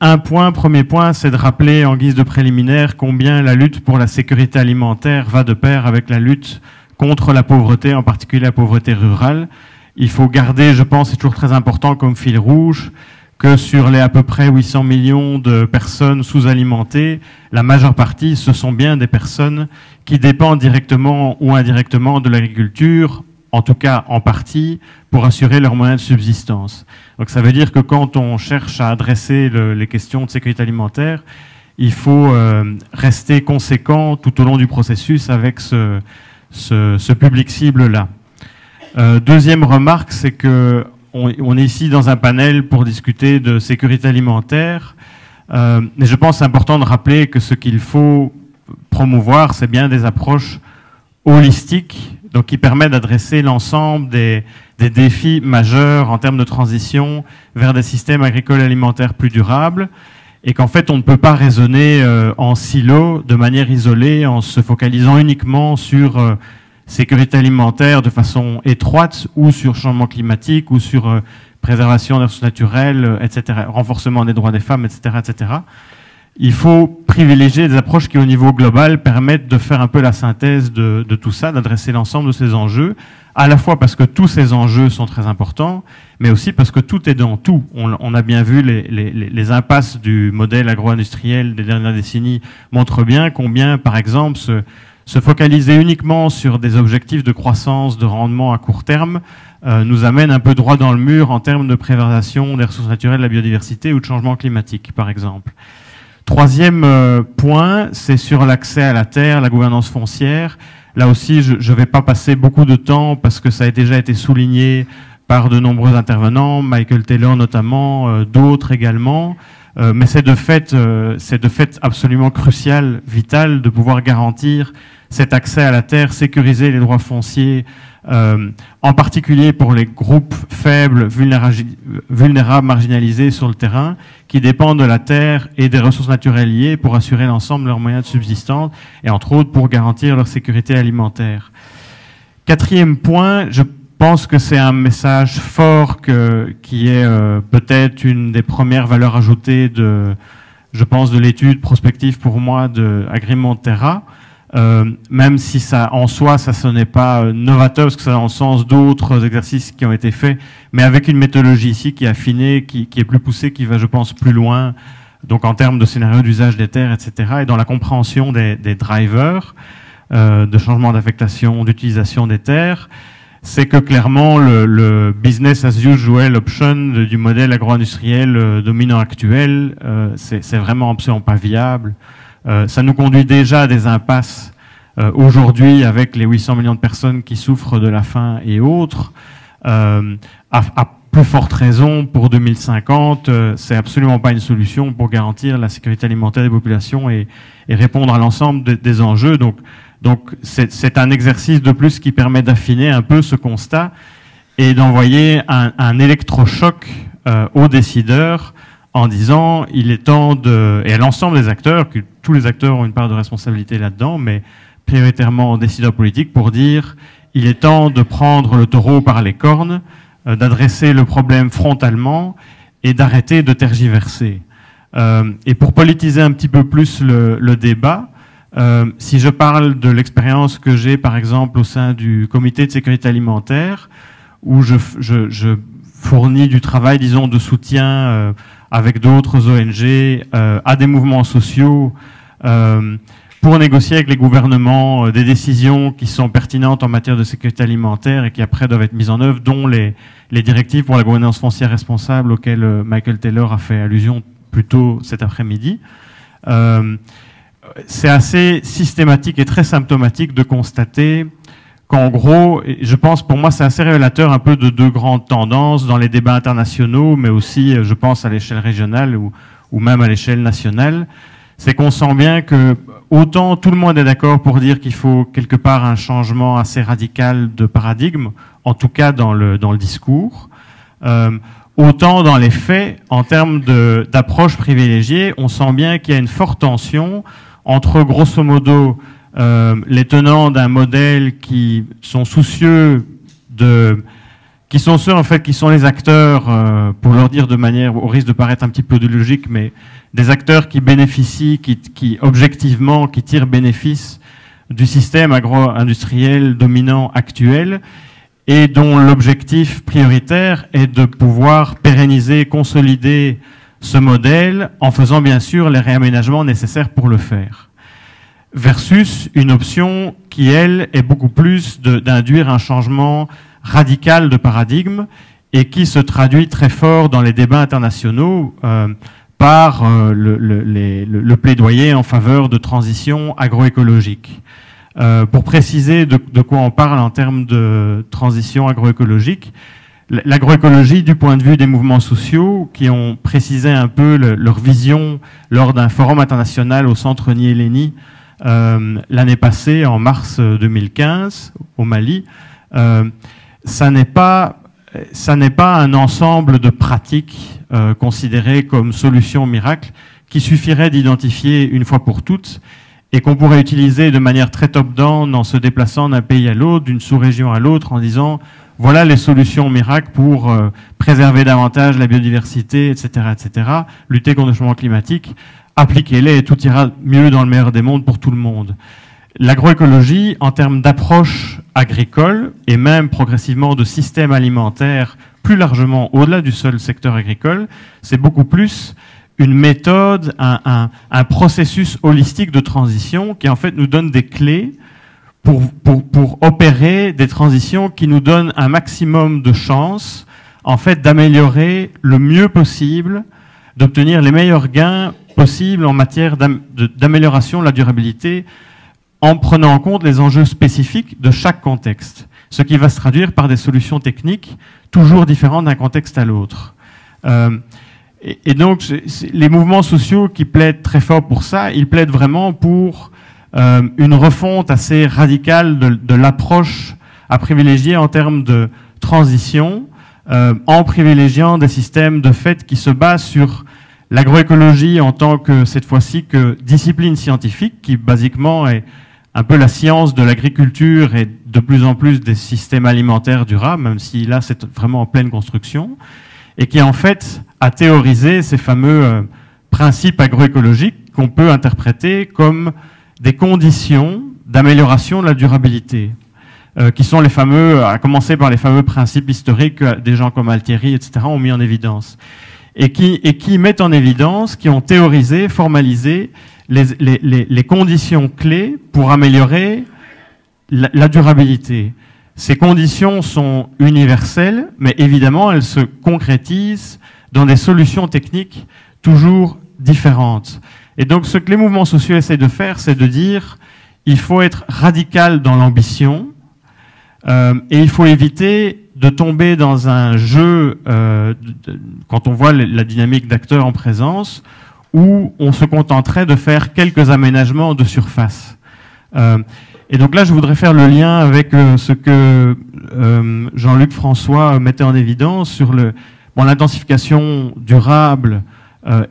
Premier point, c'est de rappeler en guise de préliminaire combien la lutte pour la sécurité alimentaire va de pair avec la lutte contre la pauvreté, en particulier la pauvreté rurale. Il faut garder, je pense, c'est toujours très important comme fil rouge, que sur les à peu près 800 millions de personnes sous-alimentées, la majeure partie, ce sont bien des personnes qui dépendent directement ou indirectement de l'agriculture, en tout cas en partie, pour assurer leurs moyens de subsistance. Donc ça veut dire que quand on cherche à adresser les questions de sécurité alimentaire, il faut rester conséquent tout au long du processus avec ce public cible-là. Deuxième remarque, c'est que on est ici dans un panel pour discuter de sécurité alimentaire, mais je pense que c'est important de rappeler que ce qu'il faut promouvoir, c'est bien des approches holistiques, donc qui permettent d'adresser l'ensemble des défis majeurs en termes de transition vers des systèmes agricoles et alimentaires plus durables, et qu'en fait on ne peut pas raisonner en silo, de manière isolée, en se focalisant uniquement sur sécurité alimentaire de façon étroite, ou sur changement climatique, ou sur préservation des ressources naturelles, etc., renforcement des droits des femmes, etc., etc. Il faut privilégier des approches qui, au niveau global, permettent de faire un peu la synthèse de tout ça, d'adresser l'ensemble de ces enjeux, à la fois parce que tous ces enjeux sont très importants, mais aussi parce que tout est dans tout. On a bien vu les impasses du modèle agro-industriel des dernières décennies montrent bien combien, par exemple, se focaliser uniquement sur des objectifs de croissance, de rendement à court terme, nous amène un peu droit dans le mur en termes de préservation des ressources naturelles, de la biodiversité ou de changement climatique, par exemple. Troisième point, c'est sur l'accès à la terre, la gouvernance foncière. Là aussi, je ne vais pas passer beaucoup de temps parce que ça a déjà été souligné par de nombreux intervenants, Michael Taylor notamment, d'autres également. Mais c'est de fait absolument crucial, vital, de pouvoir garantir cet accès à la terre, sécuriser les droits fonciers, en particulier pour les groupes faibles, vulnérables, marginalisés sur le terrain, qui dépendent de la terre et des ressources naturelles liées pour assurer l'ensemble de leurs moyens de subsistance et entre autres pour garantir leur sécurité alimentaire. Quatrième point, je pense que c'est un message fort qui est peut-être une des premières valeurs ajoutées de l'étude prospective pour moi de Agrément Terra. Même si ça, en soi, ce n'est pas novateur, parce que ça va dans le sens d'autres exercices qui ont été faits, mais avec une méthodologie ici qui est affinée, qui est plus poussée, qui va, je pense, plus loin, donc en termes de scénario d'usage des terres, etc., et dans la compréhension des drivers de changement d'affectation, d'utilisation des terres, c'est que clairement le business as usual option du modèle agro-industriel dominant actuel, c'est vraiment absolument pas viable. Ça nous conduit déjà à des impasses aujourd'hui avec les 800 millions de personnes qui souffrent de la faim et autres. À plus forte raison, pour 2050, c'est absolument pas une solution pour garantir la sécurité alimentaire des populations et répondre à l'ensemble des enjeux. Donc c'est un exercice de plus qui permet d'affiner un peu ce constat et d'envoyer un électrochoc aux décideurs en disant il est temps et à l'ensemble des acteurs, que tous les acteurs ont une part de responsabilité là-dedans, mais prioritairement aux décideurs politiques, pour dire il est temps de prendre le taureau par les cornes, d'adresser le problème frontalement et d'arrêter de tergiverser. Et pour politiser un petit peu plus le débat, si je parle de l'expérience que j'ai par exemple au sein du comité de sécurité alimentaire, où je fournis du travail, disons, de soutien avec d'autres ONG à des mouvements sociaux pour négocier avec les gouvernements des décisions qui sont pertinentes en matière de sécurité alimentaire et qui après doivent être mises en œuvre, dont les directives pour la gouvernance foncière responsable auxquelles Michael Taylor a fait allusion plus tôt cet après-midi. C'est assez systématique et très symptomatique de constater qu'en gros, je pense, pour moi, c'est assez révélateur un peu de deux grandes tendances dans les débats internationaux, mais aussi, je pense, à l'échelle régionale ou même à l'échelle nationale. C'est qu'on sent bien que autant tout le monde est d'accord pour dire qu'il faut quelque part un changement assez radical de paradigme, en tout cas dans le discours, autant dans les faits, en termes d'approche privilégiée, on sent bien qu'il y a une forte tension entre, grosso modo, les tenants d'un modèle qui sont soucieux qui sont ceux en fait qui sont les acteurs, pour leur dire de manière au risque de paraître un petit peu de logique, mais des acteurs qui bénéficient, qui objectivement, qui tirent bénéfice du système agro-industriel dominant actuel et dont l'objectif prioritaire est de pouvoir pérenniser, consolider ce modèle en faisant bien sûr les réaménagements nécessaires pour le faire. Versus une option qui, elle, est beaucoup plus d'induire un changement radical de paradigme et qui se traduit très fort dans les débats internationaux par le plaidoyer en faveur de transition agroécologique. Pour préciser de quoi on parle en termes de transition agroécologique, l'agroécologie, du point de vue des mouvements sociaux, qui ont précisé un peu leur vision lors d'un forum international au centre Nieleni l'année passée, en mars 2015, au Mali, ça n'est pas un ensemble de pratiques considérées comme solution miracle qui suffirait d'identifier une fois pour toutes et qu'on pourrait utiliser de manière très top-down en se déplaçant d'un pays à l'autre, d'une sous-région à l'autre, en disant voilà les solutions miracles pour préserver davantage la biodiversité, etc., etc., lutter contre le changement climatique, appliquez-les et tout ira mieux dans le meilleur des mondes pour tout le monde. L'agroécologie, en termes d'approche agricole et même progressivement de système alimentaire plus largement au-delà du seul secteur agricole, c'est beaucoup plus une méthode, un processus holistique de transition qui en fait nous donne des clés pour opérer des transitions qui nous donnent un maximum de chances en fait d'améliorer le mieux possible, d'obtenir les meilleurs gains possibles en matière d'amélioration de la durabilité en prenant en compte les enjeux spécifiques de chaque contexte, ce qui va se traduire par des solutions techniques toujours différentes d'un contexte à l'autre. Et donc, les mouvements sociaux qui plaident très fort pour ça, ils plaident vraiment pour une refonte assez radicale de l'approche à privilégier en termes de transition, en privilégiant des systèmes de fait qui se basent sur l'agroécologie en tant que, cette fois-ci, que discipline scientifique, qui basiquement est un peu la science de l'agriculture et de plus en plus des systèmes alimentaires durables, même si là c'est vraiment en pleine construction, et qui en fait a théorisé ces fameux principes agroécologiques qu'on peut interpréter comme des conditions d'amélioration de la durabilité, qui sont les fameux, à commencer par les fameux principes historiques que des gens comme Altieri, etc., ont mis en évidence, et qui mettent en évidence, qui ont théorisé, formalisé les conditions clés pour améliorer la durabilité. Ces conditions sont universelles, mais évidemment, elles se concrétisent dans des solutions techniques toujours différentes. Et donc, ce que les mouvements sociaux essayent de faire, c'est de dire il faut être radical dans l'ambition et il faut éviter de tomber dans un jeu, quand on voit la dynamique d'acteurs en présence, où on se contenterait de faire quelques aménagements de surface. Et donc là, je voudrais faire le lien avec ce que Jean-Luc François mettait en évidence sur l'intensification durable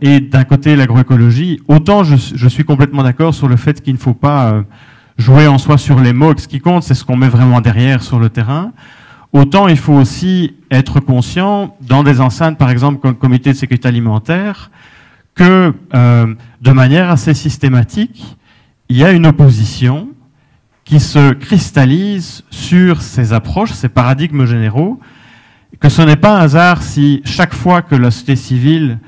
et d'un côté l'agroécologie. Autant je suis complètement d'accord sur le fait qu'il ne faut pas jouer en soi sur les mots, que ce qui compte, c'est ce qu'on met vraiment derrière sur le terrain. Autant il faut aussi être conscient, dans des enceintes, par exemple, comme le comité de sécurité alimentaire, que de manière assez systématique, il y a une opposition qui se cristallise sur ces approches, ces paradigmes généraux, que ce n'est pas un hasard si chaque fois que la société civile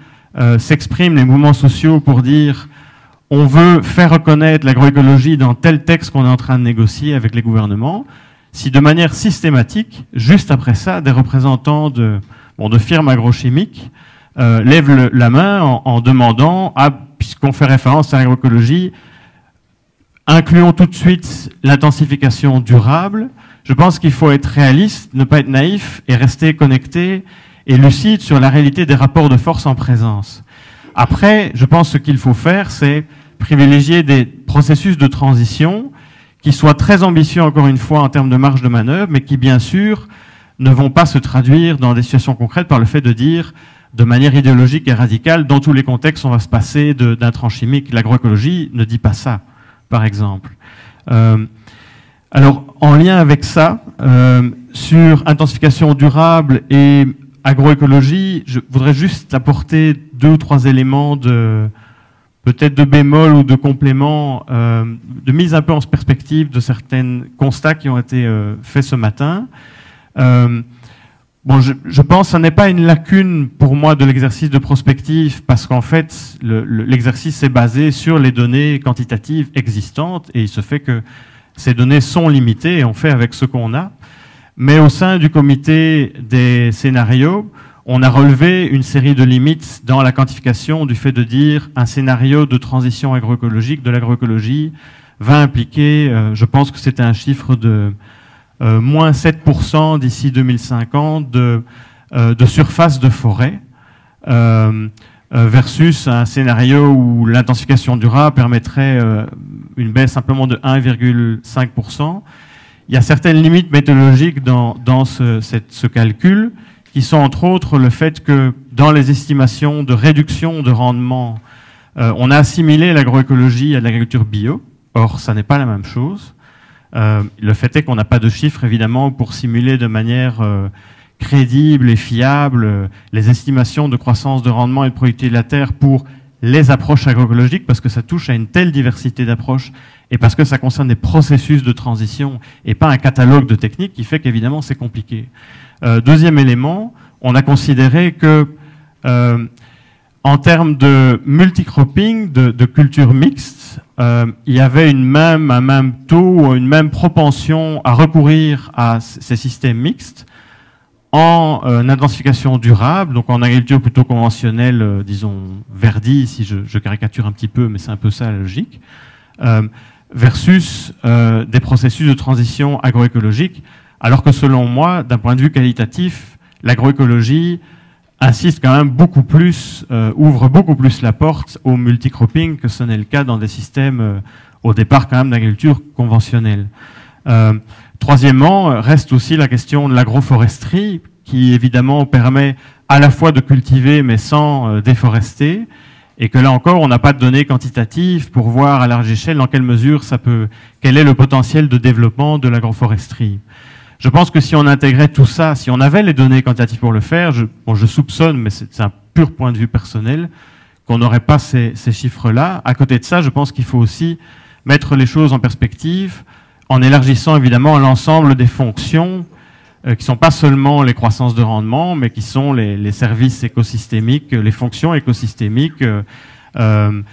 s'exprime, les mouvements sociaux, pour dire on veut faire reconnaître l'agroécologie dans tel texte qu'on est en train de négocier avec les gouvernements, si de manière systématique, juste après ça, des représentants de firmes agrochimiques lèvent la main en demandant, puisqu'on fait référence à l'agroécologie, incluons tout de suite l'intensification durable. Je pense qu'il faut être réaliste, ne pas être naïf et rester connecté et lucide sur la réalité des rapports de force en présence. Après, je pense que ce qu'il faut faire, c'est privilégier des processus de transition qui soient très ambitieux, encore une fois, en termes de marge de manœuvre, mais qui, bien sûr, ne vont pas se traduire dans des situations concrètes par le fait de dire, de manière idéologique et radicale, dans tous les contextes, on va se passer d'intrants chimiques. L'agroécologie ne dit pas ça, par exemple. Alors, en lien avec ça, sur intensification durable et agroécologie, je voudrais juste apporter 2 ou 3 éléments peut-être de bémol ou de complément, de mise un peu en perspective de certains constats qui ont été faits ce matin. Je pense que ça n'est pas une lacune pour moi de l'exercice de prospective, parce qu'en fait, l'exercice est basé sur les données quantitatives existantes, et il se fait que ces données sont limitées, et on fait avec ce qu'on a. Mais au sein du comité des scénarios, on a relevé une série de limites dans la quantification du fait de dire un scénario de transition agroécologique de l'agroécologie va impliquer, je pense que c'était un chiffre de moins 7% d'ici 2050 de surface de forêt versus un scénario où l'intensification durable permettrait une baisse simplement de 1,5%. Il y a certaines limites méthodologiques dans ce calcul, qui sont entre autres le fait que dans les estimations de réduction de rendement, on a assimilé l'agroécologie à l'agriculture bio. Or, ça n'est pas la même chose. Le fait est qu'on n'a pas de chiffres, évidemment, pour simuler de manière crédible et fiable les estimations de croissance de rendement et de productivité de la terre pour les approches agroécologiques, parce que ça touche à une telle diversité d'approches et parce que ça concerne des processus de transition et pas un catalogue de techniques qui fait qu'évidemment c'est compliqué. Deuxième élément, on a considéré que en termes de multicropping, de culture mixte, il y avait un même taux, une même propension à recourir à ces systèmes mixtes en intensification durable, donc en agriculture plutôt conventionnelle, disons verdie, si je caricature un petit peu, mais c'est un peu ça la logique, versus des processus de transition agroécologique, alors que selon moi, d'un point de vue qualitatif, l'agroécologie insiste quand même beaucoup plus, ouvre beaucoup plus la porte au multicropping que ce n'est le cas dans des systèmes, au départ quand même d'agriculture conventionnelle. Troisièmement, reste aussi la question de l'agroforesterie, qui évidemment permet à la fois de cultiver mais sans déforester, et que là encore, on n'a pas de données quantitatives pour voir à large échelle dans quelle mesure quel est le potentiel de développement de l'agroforesterie. Je pense que si on intégrait tout ça, si on avait les données quantitatives pour le faire, je soupçonne, mais c'est un pur point de vue personnel, qu'on n'aurait pas ces chiffres-là. À côté de ça, je pense qu'il faut aussi mettre les choses en perspective, en élargissant évidemment l'ensemble des fonctions qui ne sont pas seulement les croissances de rendement, mais qui sont les services écosystémiques, les fonctions écosystémiques, je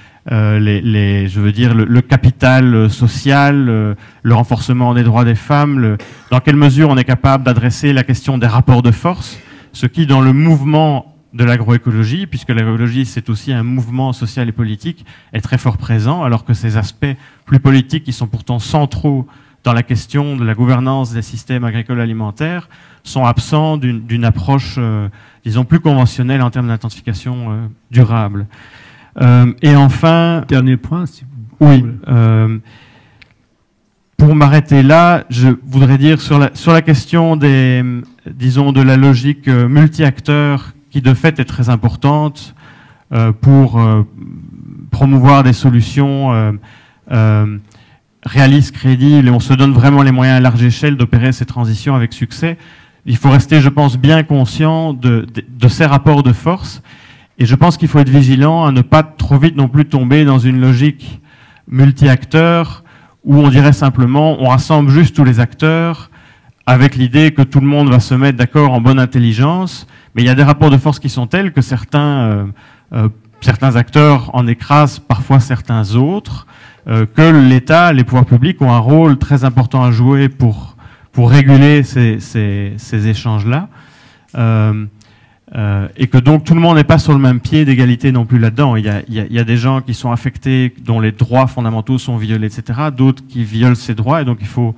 veux dire le capital social, le renforcement des droits des femmes, dans quelle mesure on est capable d'adresser la question des rapports de force, ce qui dans le mouvement de l'agroécologie, puisque l'agroécologie c'est aussi un mouvement social et politique, est très fort présent, alors que ces aspects plus politiques qui sont pourtant centraux dans la question de la gouvernance des systèmes agricoles alimentaires sont absents d'une approche, disons, plus conventionnelle en termes d'intensification durable. Et enfin... Dernier point, si vous... Oui. Pour m'arrêter là, je voudrais dire sur la question disons, de la logique multi-acteurs, qui de fait est très importante pour promouvoir des solutions réalistes, crédibles, et on se donne vraiment les moyens à large échelle d'opérer ces transitions avec succès. Il faut rester, je pense, bien conscient de ces rapports de force, et je pense qu'il faut être vigilant à ne pas trop vite non plus tomber dans une logique multi-acteurs où on dirait simplement on rassemble juste tous les acteurs avec l'idée que tout le monde va se mettre d'accord en bonne intelligence, mais il y a des rapports de force qui sont tels que certains certains acteurs en écrasent parfois certains autres, que l'État, les pouvoirs publics ont un rôle très important à jouer pour réguler ces échanges-là. Et que donc tout le monde n'est pas sur le même pied d'égalité non plus là-dedans. Il y a des gens qui sont affectés, dont les droits fondamentaux sont violés, etc. D'autres qui violent ces droits, et donc il faut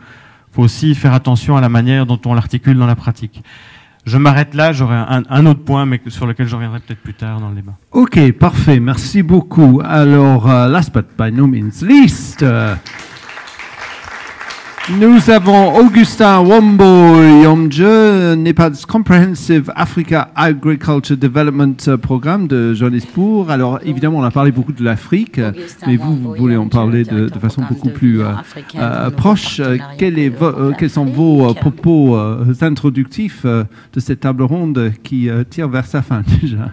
aussi faire attention à la manière dont on l'articule dans la pratique. Je m'arrête là, j'aurai un autre point, mais sur lequel je reviendrai peut-être plus tard dans le débat. Ok, parfait, merci beaucoup. Alors, last but by no means least, nous avons Augustin Wombo-Yomje, NEPAD's Comprehensive Africa Agriculture Development Programme de Johannesburg. Alors, évidemment, on a parlé beaucoup de l'Afrique, mais vous voulez en parler de façon beaucoup plus proche. Quels sont vos propos introductifs de cette table ronde qui tire vers sa fin déjà?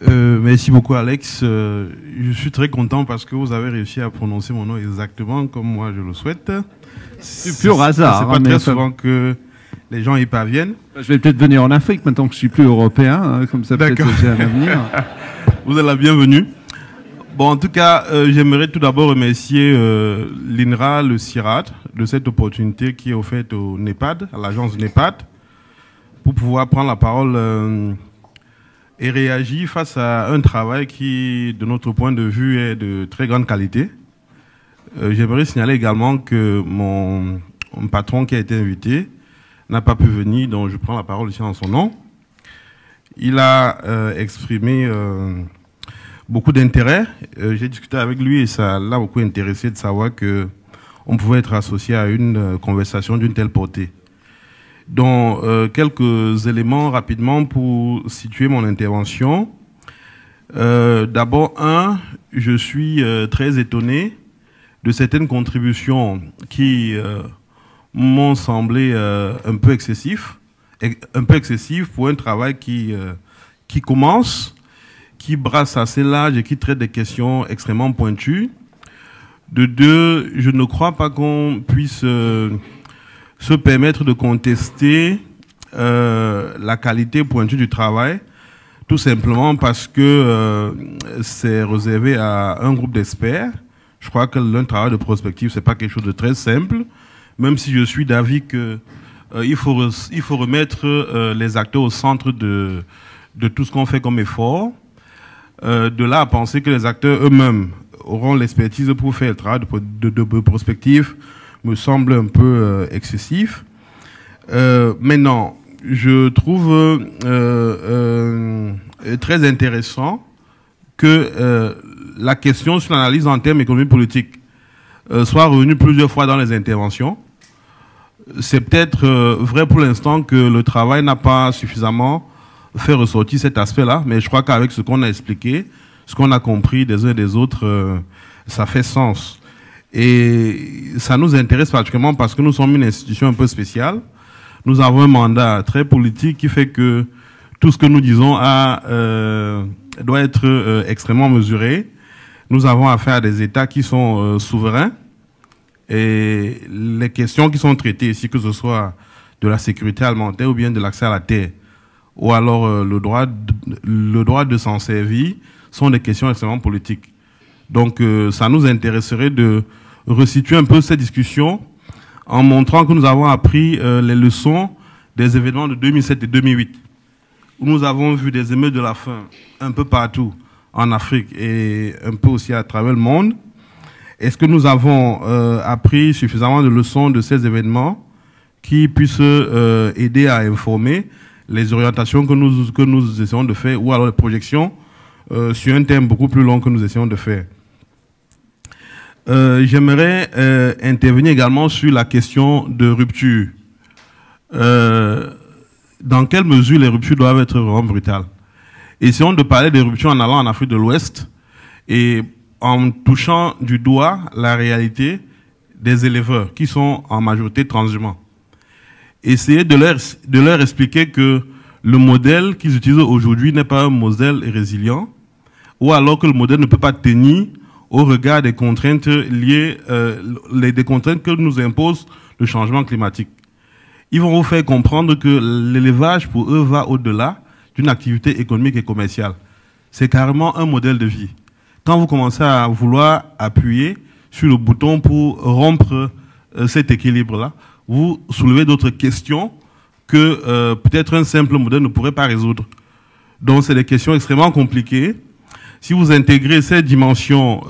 Merci beaucoup, Alex. Je suis très content parce que vous avez réussi à prononcer mon nom exactement comme moi je le souhaite. C'est pur hasard. C'est pas très souvent que les gens y parviennent. Je vais peut-être venir en Afrique maintenant que je suis plus européen, comme ça peut-être j'ai un avenir. Vous êtes la bienvenue. Bon, en tout cas, j'aimerais tout d'abord remercier l'INRA, le CIRAD, de cette opportunité qui est offerte au NEPAD, à l'agence NEPAD, pour pouvoir prendre la parole et réagir face à un travail qui, de notre point de vue, est de très grande qualité. J'aimerais signaler également que mon patron qui a été invité n'a pas pu venir, donc je prends la parole ici en son nom. Il a exprimé beaucoup d'intérêt. J'ai discuté avec lui et ça l'a beaucoup intéressé de savoir qu'on pouvait être associé à une conversation d'une telle portée. Donc, quelques éléments rapidement pour situer mon intervention. D'abord, je suis très étonné de certaines contributions qui m'ont semblé un peu excessives pour un travail qui commence, qui brasse assez large et qui traite des questions extrêmement pointues. De deux, je ne crois pas qu'on puisse se permettre de contester la qualité pointue du travail, tout simplement parce que c'est réservé à un groupe d'experts. Je crois que le travail de prospective, c'est pas quelque chose de très simple, même si je suis d'avis que il faut remettre les acteurs au centre de tout ce qu'on fait comme effort. De là à penser que les acteurs eux-mêmes auront l'expertise pour faire le travail de prospective me semble un peu excessif. Maintenant, je trouve très intéressant que la question sur l'analyse en termes économiques politiques soit revenue plusieurs fois dans les interventions. C'est peut-être vrai pour l'instant que le travail n'a pas suffisamment fait ressortir cet aspect-là, mais je crois qu'avec ce qu'on a expliqué, ce qu'on a compris des uns et des autres, ça fait sens. Et ça nous intéresse particulièrement parce que nous sommes une institution un peu spéciale. Nous avons un mandat très politique qui fait que tout ce que nous disons doit être extrêmement mesuré. Nous avons affaire à des États qui sont souverains et les questions qui sont traitées ici, que ce soit de la sécurité alimentaire ou bien de l'accès à la terre, ou alors le droit de s'en servir, sont des questions extrêmement politiques. Donc ça nous intéresserait de resituer un peu cette discussion en montrant que nous avons appris les leçons des événements de 2007 et 2008, où nous avons vu des émeutes de la faim un peu partout en Afrique et un peu aussi à travers le monde. Est-ce que nous avons appris suffisamment de leçons de ces événements qui puissent aider à informer les orientations que nous essayons de faire, ou alors les projections sur un thème beaucoup plus long que nous essayons de faire? J'aimerais intervenir également sur la question de rupture. Dans quelle mesure les ruptures doivent être vraiment brutales? Essayons de parler des ruptures en allant en Afrique de l'Ouest et en touchant du doigt la réalité des éleveurs qui sont en majorité transhumants. Essayer de leur expliquer que le modèle qu'ils utilisent aujourd'hui n'est pas un modèle résilient, ou alors que le modèle ne peut pas tenir au regard des contraintes liées, des contraintes que nous impose le changement climatique. Ils vont vous faire comprendre que l'élevage, pour eux, va au-delà d'une activité économique et commerciale. c'est carrément un modèle de vie. Quand vous commencez à vouloir appuyer sur le bouton pour rompre cet équilibre-là, vous soulevez d'autres questions que peut-être un simple modèle ne pourrait pas résoudre. Donc, c'est des questions extrêmement compliquées. Si vous intégrez cette dimension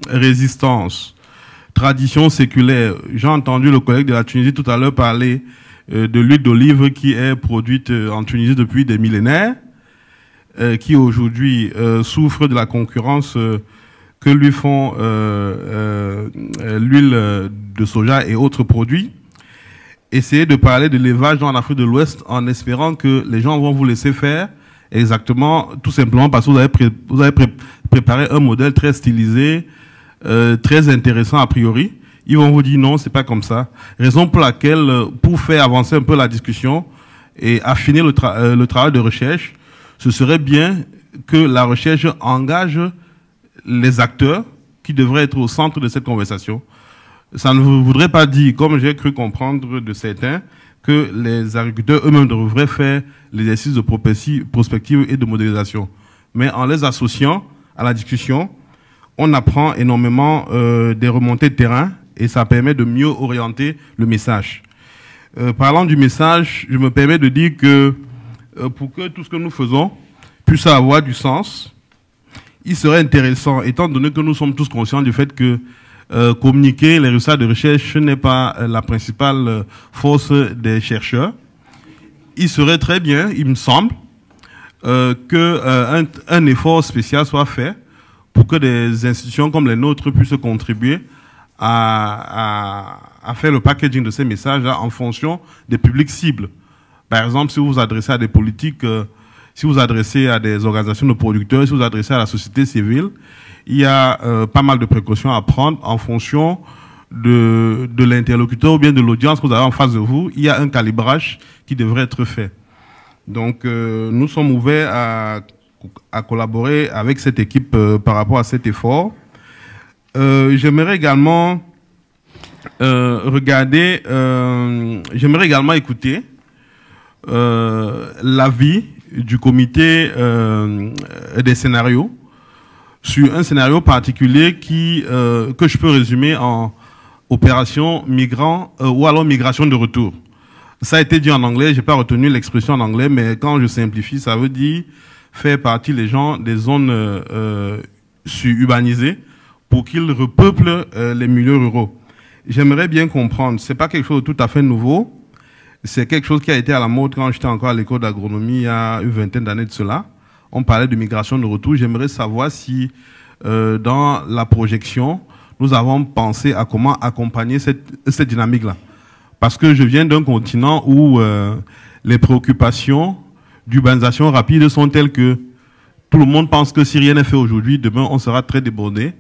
résistance, tradition séculaire, j'ai entendu le collègue de la Tunisie tout à l'heure parler de l'huile d'olive qui est produite en Tunisie depuis des millénaires, qui aujourd'hui souffre de la concurrence que lui font l'huile de soja et autres produits. Essayez de parler de l'élevage en Afrique de l'Ouest en espérant que les gens vont vous laisser faire exactement, tout simplement parce que vous avez préparé un modèle très stylisé, très intéressant a priori. Ils vont vous dire non, c'est pas comme ça. Raison pour laquelle, pour faire avancer un peu la discussion et affiner le travail de recherche, ce serait bien que la recherche engage les acteurs qui devraient être au centre de cette conversation. Ça ne voudrait pas dire, comme j'ai cru comprendre de certains, que les agriculteurs eux-mêmes devraient faire l'exercice de prospective et de modélisation. Mais en les associant à la discussion, on apprend énormément des remontées de terrain et ça permet de mieux orienter le message. Parlant du message, je me permets de dire que pour que tout ce que nous faisons puisse avoir du sens, il serait intéressant, étant donné que nous sommes tous conscients du fait que communiquer les résultats de recherche n'est pas la principale force des chercheurs. Il serait très bien, il me semble, qu'un effort spécial soit fait pour que des institutions comme les nôtres puissent contribuer à faire le packaging de ces messages-là en fonction des publics cibles. Par exemple, si vous vous adressez à des politiques, si vous vous adressez à des organisations de producteurs, si vous vous adressez à la société civile, il y a pas mal de précautions à prendre en fonction de l'interlocuteur ou bien de l'audience que vous avez en face de vous. Il y a un calibrage qui devrait être fait. Donc, nous sommes ouverts à collaborer avec cette équipe par rapport à cet effort. J'aimerais également j'aimerais également écouter l'avis du comité des scénarios sur un scénario particulier que je peux résumer en opération migrant ou alors migration de retour. Ça a été dit en anglais, j'ai pas retenu l'expression en anglais, mais quand je simplifie, ça veut dire faire partie les gens des zones urbanisées pour qu'ils repeuplent les milieux ruraux. J'aimerais bien comprendre, c'est pas quelque chose de tout à fait nouveau, c'est quelque chose qui a été à la mode quand j'étais encore à l'école d'agronomie il y a une vingtaine d'années de cela. On parlait de migration de retour. J'aimerais savoir si dans la projection, nous avons pensé à comment accompagner cette dynamique-là. Parce que je viens d'un continent où les préoccupations d'urbanisation rapide sont telles que tout le monde pense que si rien n'est fait aujourd'hui, demain on sera très débordé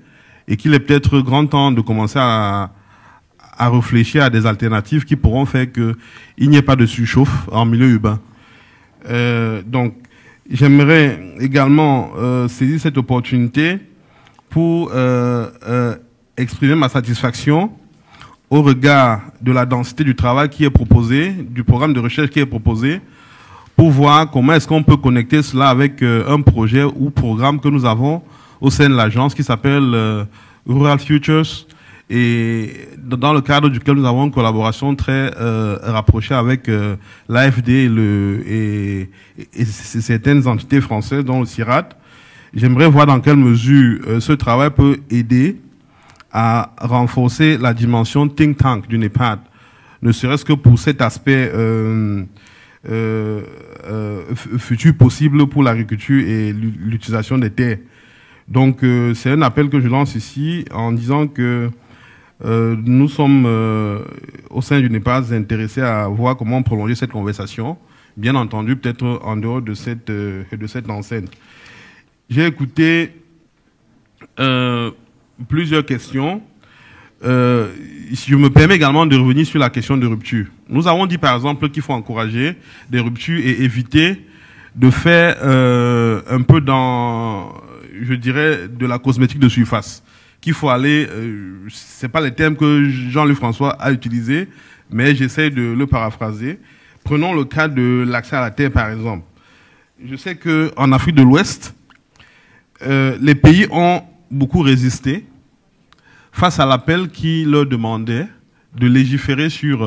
et qu'il est peut-être grand temps de commencer à réfléchir à des alternatives qui pourront faire qu'il n'y ait pas de surchauffe en milieu urbain. Donc, j'aimerais également saisir cette opportunité pour exprimer ma satisfaction au regard de la densité du travail qui est proposé, du programme de recherche qui est proposé, pour voir comment est-ce qu'on peut connecter cela avec un projet ou programme que nous avons au sein de l'agence qui s'appelle Rural Futures, et dans le cadre duquel nous avons une collaboration très rapprochée avec l'AFD et certaines entités françaises, dont le CIRAD. J'aimerais voir dans quelle mesure ce travail peut aider à renforcer la dimension think tank du NEPAD, ne serait-ce que pour cet aspect futur possible pour l'agriculture et l'utilisation des terres. Donc c'est un appel que je lance ici en disant que nous sommes au sein du NEPAD intéressés à voir comment prolonger cette conversation, bien entendu peut-être en dehors de cette enceinte. J'ai écouté plusieurs questions. Je me permets également de revenir sur la question de rupture. Nous avons dit par exemple qu'il faut encourager des ruptures et éviter de faire un peu dans, je dirais, de la cosmétique de surface. Qu'il faut aller, c'est pas les termes que Jean-Luc François a utilisés, mais j'essaie de le paraphraser. Prenons le cas de l'accès à la terre par exemple. Je sais qu'en Afrique de l'Ouest, les pays ont beaucoup résisté face à l'appel qui leur demandait de légiférer sur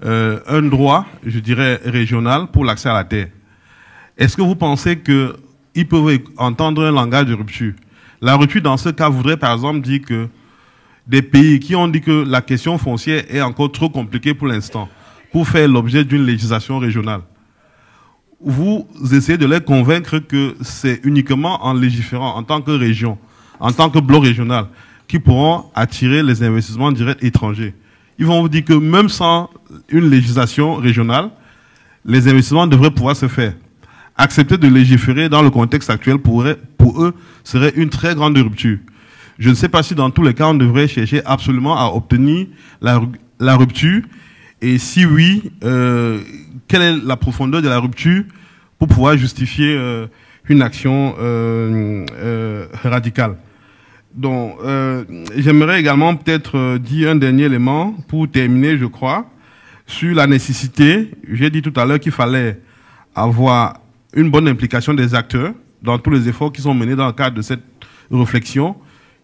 un droit, je dirais, régional pour l'accès à la terre. Est-ce que vous pensez qu'ils peuvent entendre un langage de rupture? La rupture, dans ce cas, voudrait par exemple dire que des pays qui ont dit que la question foncière est encore trop compliquée pour l'instant, pour faire l'objet d'une législation régionale. Vous essayez de les convaincre que c'est uniquement en légiférant en tant que région, en tant que bloc régional, qui pourront attirer les investissements directs étrangers. Ils vont vous dire que même sans une législation régionale, les investissements devraient pouvoir se faire. Accepter de légiférer dans le contexte actuel pour eux serait une très grande rupture. Je ne sais pas si dans tous les cas on devrait chercher absolument à obtenir la rupture, et si oui, quelle est la profondeur de la rupture pour pouvoir justifier une action radicale. Donc, j'aimerais également peut-être dire un dernier élément pour terminer, je crois, sur la nécessité. J'ai dit tout à l'heure qu'il fallait avoir une bonne implication des acteurs dans tous les efforts qui sont menés dans le cadre de cette réflexion,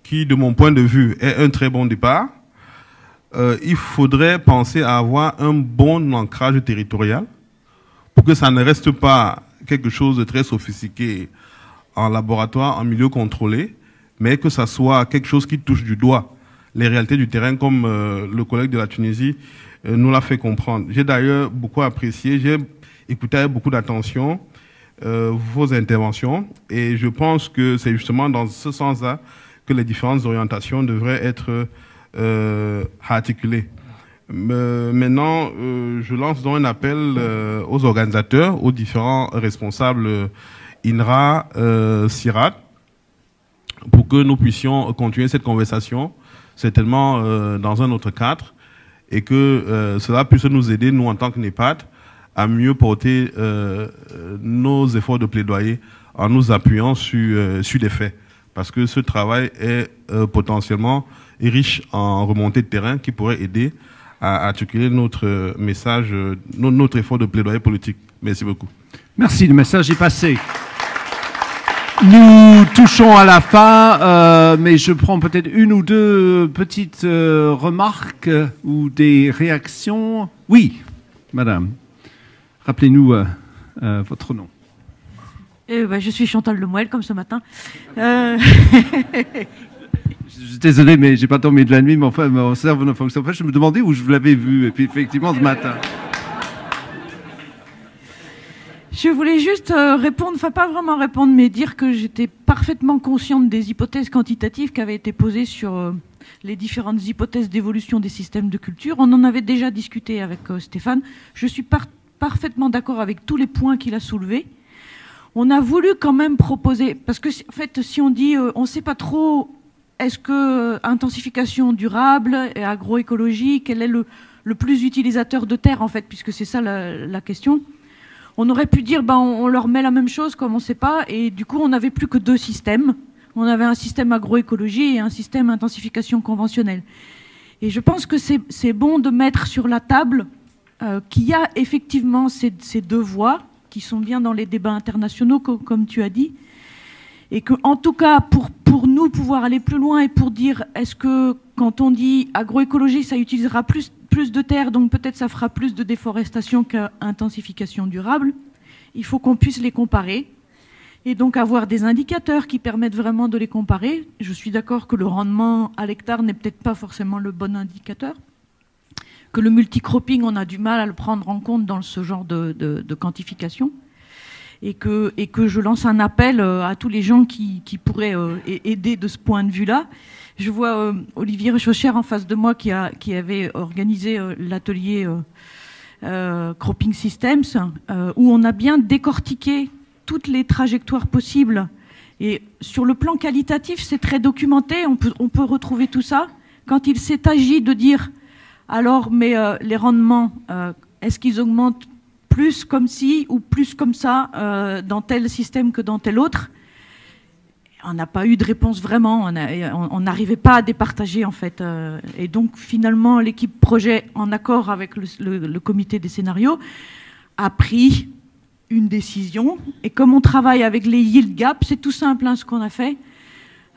qui, de mon point de vue, est un très bon départ. Il faudrait penser à avoir un bon ancrage territorial pour que ça ne reste pas quelque chose de très sophistiqué en laboratoire, en milieu contrôlé, mais que ça soit quelque chose qui touche du doigt les réalités du terrain, comme le collègue de la Tunisie nous l'a fait comprendre. J'ai d'ailleurs beaucoup apprécié, j'ai écouté avec beaucoup d'attention vos interventions, et je pense que c'est justement dans ce sens-là que les différentes orientations devraient être articulées. Maintenant, je lance donc un appel aux organisateurs, aux différents responsables INRA, CIRAD, pour que nous puissions continuer cette conversation, certainement dans un autre cadre, et que cela puisse nous aider, nous en tant que NEPAD, à mieux porter nos efforts de plaidoyer en nous appuyant sur des faits. Parce que ce travail est potentiellement riche en remontée de terrain qui pourrait aider à articuler notre message, notre effort de plaidoyer politique. Merci beaucoup. Merci, le message est passé. Nous touchons à la fin, mais je prends peut-être une ou deux petites remarques ou des réactions. Oui, madame. Rappelez-nous votre nom. Je suis Chantal Lemoelle, comme ce matin. Je suis désolé, mais j'ai pas dormi de la nuit, mais enfin, mon cerveau ne fonctionne pas. Je me demandais où je l'avais vu, et puis effectivement, ce matin. Je voulais juste répondre, enfin pas vraiment répondre, mais dire que j'étais parfaitement consciente des hypothèses quantitatives qui avaient été posées sur les différentes hypothèses d'évolution des systèmes de culture. On en avait déjà discuté avec Stéphane. Je suis parfaitement d'accord avec tous les points qu'il a soulevés. On a voulu quand même proposer, parce que en fait, si on dit, on ne sait pas trop, est-ce que intensification durable et agroécologie, quel est le plus utilisateur de terre en fait, puisque c'est ça la question. On aurait pu dire, on leur met la même chose comme on ne sait pas, et du coup, on n'avait plus que deux systèmes. On avait un système agroécologie et un système intensification conventionnelle. Et je pense que c'est bon de mettre sur la table qu'il y a effectivement ces deux voies qui sont bien dans les débats internationaux, comme tu as dit, et que, en tout cas, pour nous pouvoir aller plus loin et pour dire, est-ce que quand on dit agroécologie, ça utilisera plus de terre, donc peut-être ça fera plus de déforestation qu'intensification durable, il faut qu'on puisse les comparer et donc avoir des indicateurs qui permettent vraiment de les comparer. Je suis d'accord que le rendement à l'hectare n'est peut-être pas forcément le bon indicateur, que le multicropping, on a du mal à le prendre en compte dans ce genre de quantification, et que je lance un appel à tous les gens qui pourraient aider de ce point de vue-là. Je vois Olivier Rechocher en face de moi qui avait organisé l'atelier Cropping Systems, où on a bien décortiqué toutes les trajectoires possibles. Et sur le plan qualitatif, c'est très documenté, on peut retrouver tout ça. Quand il s'est agi de dire, alors, mais les rendements, est-ce qu'ils augmentent plus comme ci ou plus comme ça dans tel système que dans tel autre? On n'a pas eu de réponse vraiment, on n'arrivait pas à départager en fait. Et donc finalement l'équipe projet, en accord avec le comité des scénarios, a pris une décision. Et comme on travaille avec les yield gaps, c'est tout simple ce qu'on a fait.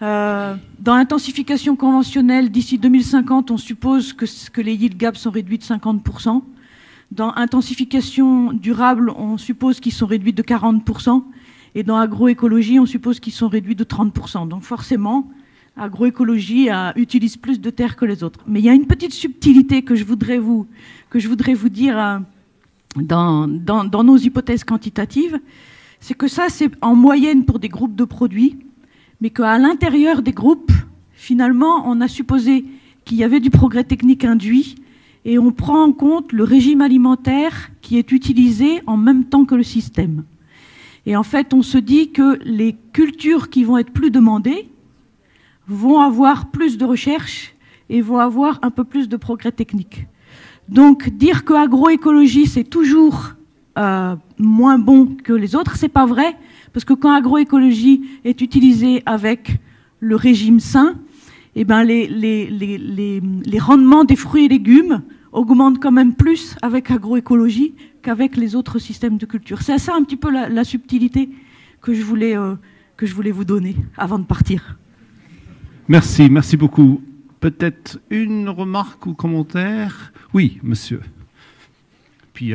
Dans l'intensification conventionnelle, d'ici 2050, on suppose que les yield gaps sont réduits de 50%. Dans intensification durable, on suppose qu'ils sont réduits de 40%. Et dans agroécologie, on suppose qu'ils sont réduits de 30%. Donc forcément, agroécologie utilise plus de terre que les autres. Mais il y a une petite subtilité que je voudrais vous dire dans nos hypothèses quantitatives. C'est que ça, c'est en moyenne pour des groupes de produits, mais qu'à l'intérieur des groupes, finalement, on a supposé qu'il y avait du progrès technique induit et on prend en compte le régime alimentaire qui est utilisé en même temps que le système. Et en fait, on se dit que les cultures qui vont être plus demandées vont avoir plus de recherche et vont avoir un peu plus de progrès technique. Donc, dire que agroécologie, c'est toujours moins bon que les autres, c'est pas vrai, parce que quand agroécologie est utilisée avec le régime sain, eh ben les rendements des fruits et légumes augmentent quand même plus avec agroécologie qu'avec les autres systèmes de culture. C'est ça un petit peu la subtilité que je voulais vous donner avant de partir. Merci, merci beaucoup. Peut-être une remarque ou commentaire? Oui, monsieur. Puis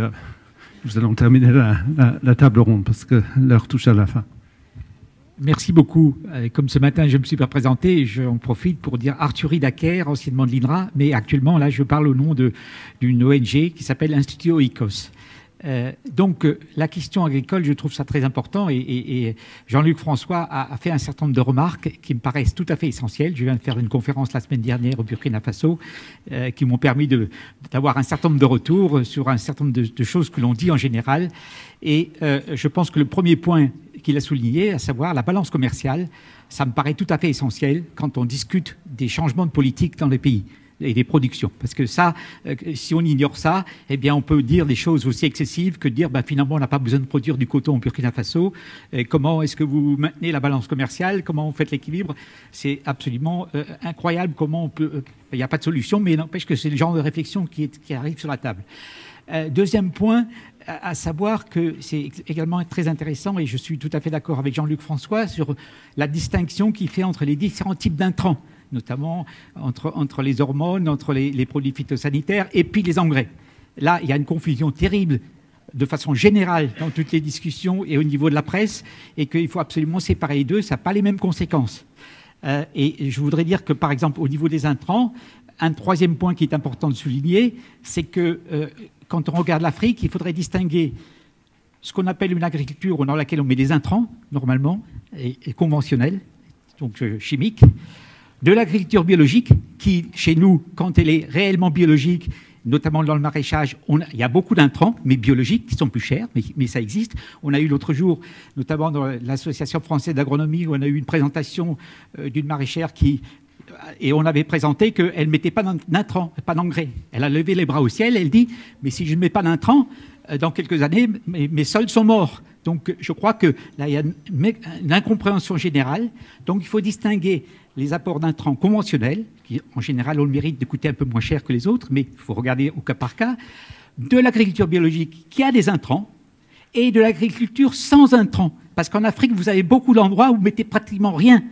nous allons terminer la table ronde parce que l'heure touche à la fin. Merci beaucoup. Comme ce matin, je ne me suis pas présenté, j'en profite pour dire Arthurie Daquer, anciennement de l'INRA, mais actuellement, là, je parle au nom d'une ONG qui s'appelle Institut Oikos. Donc, la question agricole, je trouve ça très important et Jean-Luc François a fait un certain nombre de remarques qui me paraissent tout à fait essentielles. Je viens de faire une conférence la semaine dernière au Burkina Faso qui m'ont permis d'avoir un certain nombre de retours sur un certain nombre de choses que l'on dit en général. Et je pense que le premier point qu'il a souligné, à savoir la balance commerciale, ça me paraît tout à fait essentiel quand on discute des changements de politique dans les pays et des productions. Parce que ça, si on ignore ça, eh bien, on peut dire des choses aussi excessives que de dire, finalement, on n'a pas besoin de produire du coton au Burkina Faso. Comment est-ce que vous maintenez la balance commerciale? Comment vous faites l'équilibre? C'est absolument incroyable comment on peut... Il n'y a pas de solution, mais n'empêche que c'est le genre de réflexion qui arrive sur la table. Deuxième point, à savoir que c'est également très intéressant, et je suis tout à fait d'accord avec Jean-Luc François, sur la distinction qu'il fait entre les différents types d'intrants, notamment entre les hormones, entre les produits phytosanitaires et puis les engrais. Là, il y a une confusion terrible de façon générale dans toutes les discussions et au niveau de la presse, et qu'il faut absolument séparer les deux, ça n'a pas les mêmes conséquences. Et je voudrais dire que, par exemple, au niveau des intrants, un troisième point qui est important de souligner, c'est que quand on regarde l'Afrique, il faudrait distinguer ce qu'on appelle une agriculture dans laquelle on met des intrants, normalement, et conventionnels, donc chimiques, de l'agriculture biologique, qui, chez nous, quand elle est réellement biologique, notamment dans le maraîchage, il y a beaucoup d'intrants, mais biologiques, qui sont plus chers, mais ça existe. On a eu l'autre jour, notamment dans l'Association française d'agronomie, où on a eu une présentation d'une maraîchère et on avait présenté qu'elle ne mettait pas d'intrants, pas d'engrais. Elle a levé les bras au ciel, elle dit « mais si je ne mets pas d'intrants, dans quelques années, mes sols sont morts ». Donc je crois que là, il y a une incompréhension générale. Donc il faut distinguer les apports d'intrants conventionnels, qui en général ont le mérite de coûter un peu moins cher que les autres, mais il faut regarder au cas par cas, de l'agriculture biologique qui a des intrants, et de l'agriculture sans intrants. Parce qu'en Afrique, vous avez beaucoup d'endroits où vous ne mettez pratiquement rien.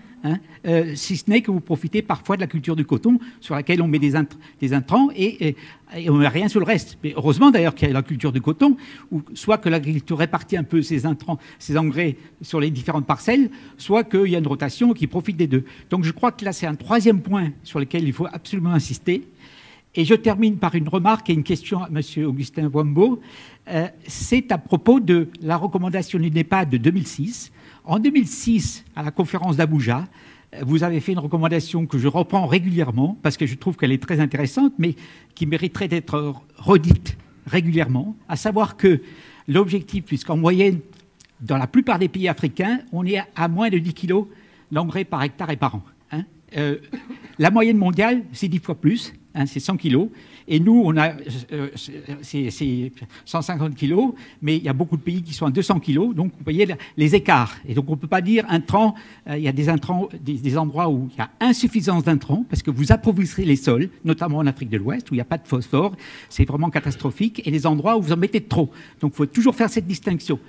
Si ce n'est que vous profitez parfois de la culture du coton sur laquelle on met des intrants et on ne met rien sur le reste. Mais heureusement d'ailleurs qu'il y a la culture du coton, où soit que l'agriculture répartit un peu ses intrants, ses engrais sur les différentes parcelles, soit qu'il y a une rotation qui profite des deux. Donc je crois que là c'est un troisième point sur lequel il faut absolument insister. Et je termine par une remarque et une question à M. Augustin Wambo. C'est à propos de la recommandation du NEPAD de 2006. En 2006, à la conférence d'Abuja, vous avez fait une recommandation que je reprends régulièrement parce que je trouve qu'elle est très intéressante, mais qui mériterait d'être redite régulièrement, à savoir que l'objectif, puisqu'en moyenne, dans la plupart des pays africains, on est à moins de 10 kilos d'engrais par hectare et par an. La moyenne mondiale, c'est 10 fois plus. hein, c'est 100 kilos. Et nous, c'est 150 kilos, mais il y a beaucoup de pays qui sont à 200 kilos, donc vous voyez les écarts. Et donc on ne peut pas dire intrants, il y a des intrants, des endroits où il y a insuffisance d'intrants, parce que vous appauvrissez les sols, notamment en Afrique de l'Ouest, où il n'y a pas de phosphore, c'est vraiment catastrophique, et les endroits où vous en mettez trop. Donc il faut toujours faire cette distinction.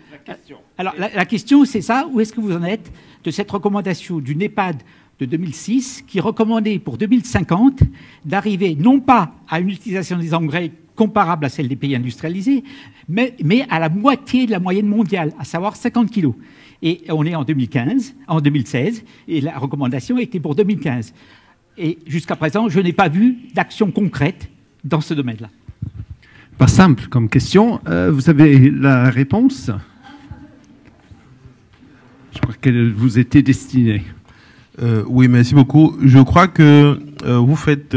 Alors la question, c'est ça, où est-ce que vous en êtes de cette recommandation du NEPAD de 2006 qui recommandait pour 2050 d'arriver non pas à une utilisation des engrais comparable à celle des pays industrialisés, mais à la moitié de la moyenne mondiale, à savoir 50 kilos. Et on est en 2016, et la recommandation était pour 2015. Et jusqu'à présent, je n'ai pas vu d'action concrète dans ce domaine-là. Pas simple comme question. Vous avez la réponse? Je crois qu'elle vous était destinée. Oui, merci beaucoup. Je crois que vous faites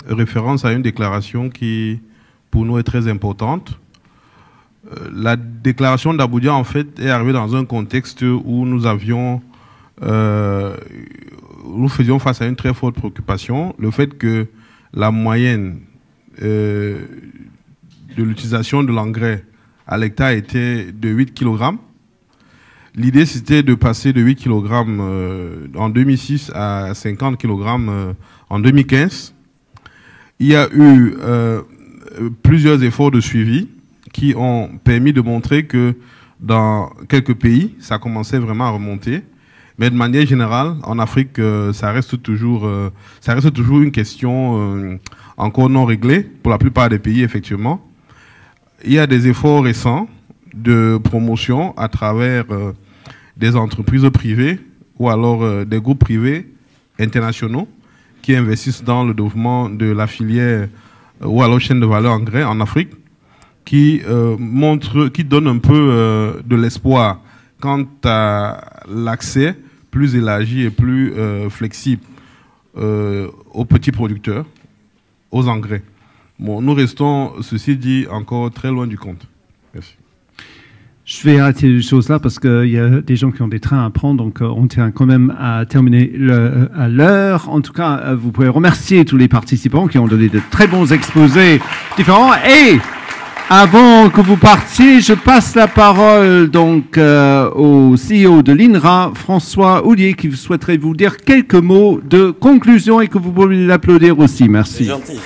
référence à une déclaration qui, pour nous, est très importante. La déclaration d'Abuja, en fait, est arrivée dans un contexte où nous faisions face à une très forte préoccupation, le fait que la moyenne de l'utilisation de l'engrais à l'hectare était de 8 kg. L'idée, c'était de passer de 8 kg en 2006 à 50 kg en 2015. Il y a eu plusieurs efforts de suivi qui ont permis de montrer que dans quelques pays, ça commençait vraiment à remonter. Mais de manière générale, en Afrique, ça reste toujours une question encore non réglée pour la plupart des pays, effectivement. Il y a des efforts récents de promotion à travers des entreprises privées ou alors des groupes privés internationaux qui investissent dans le développement de la filière ou alors chaîne de valeur engrais en Afrique, qui donnent un peu de l'espoir quant à l'accès plus élargi et plus flexible aux petits producteurs, aux engrais. Bon, nous restons, ceci dit, encore très loin du compte. Merci. Je vais arrêter les choses là parce qu'il y a des gens qui ont des trains à prendre, donc on tient quand même à terminer à l'heure. En tout cas, vous pouvez remercier tous les participants qui ont donné de très bons exposés différents. Et avant que vous partiez, je passe la parole donc au CEO de l'INRA, François Houllier, qui souhaiterait vous dire quelques mots de conclusion et que vous pouvez l'applaudir aussi. Merci. C'est gentil.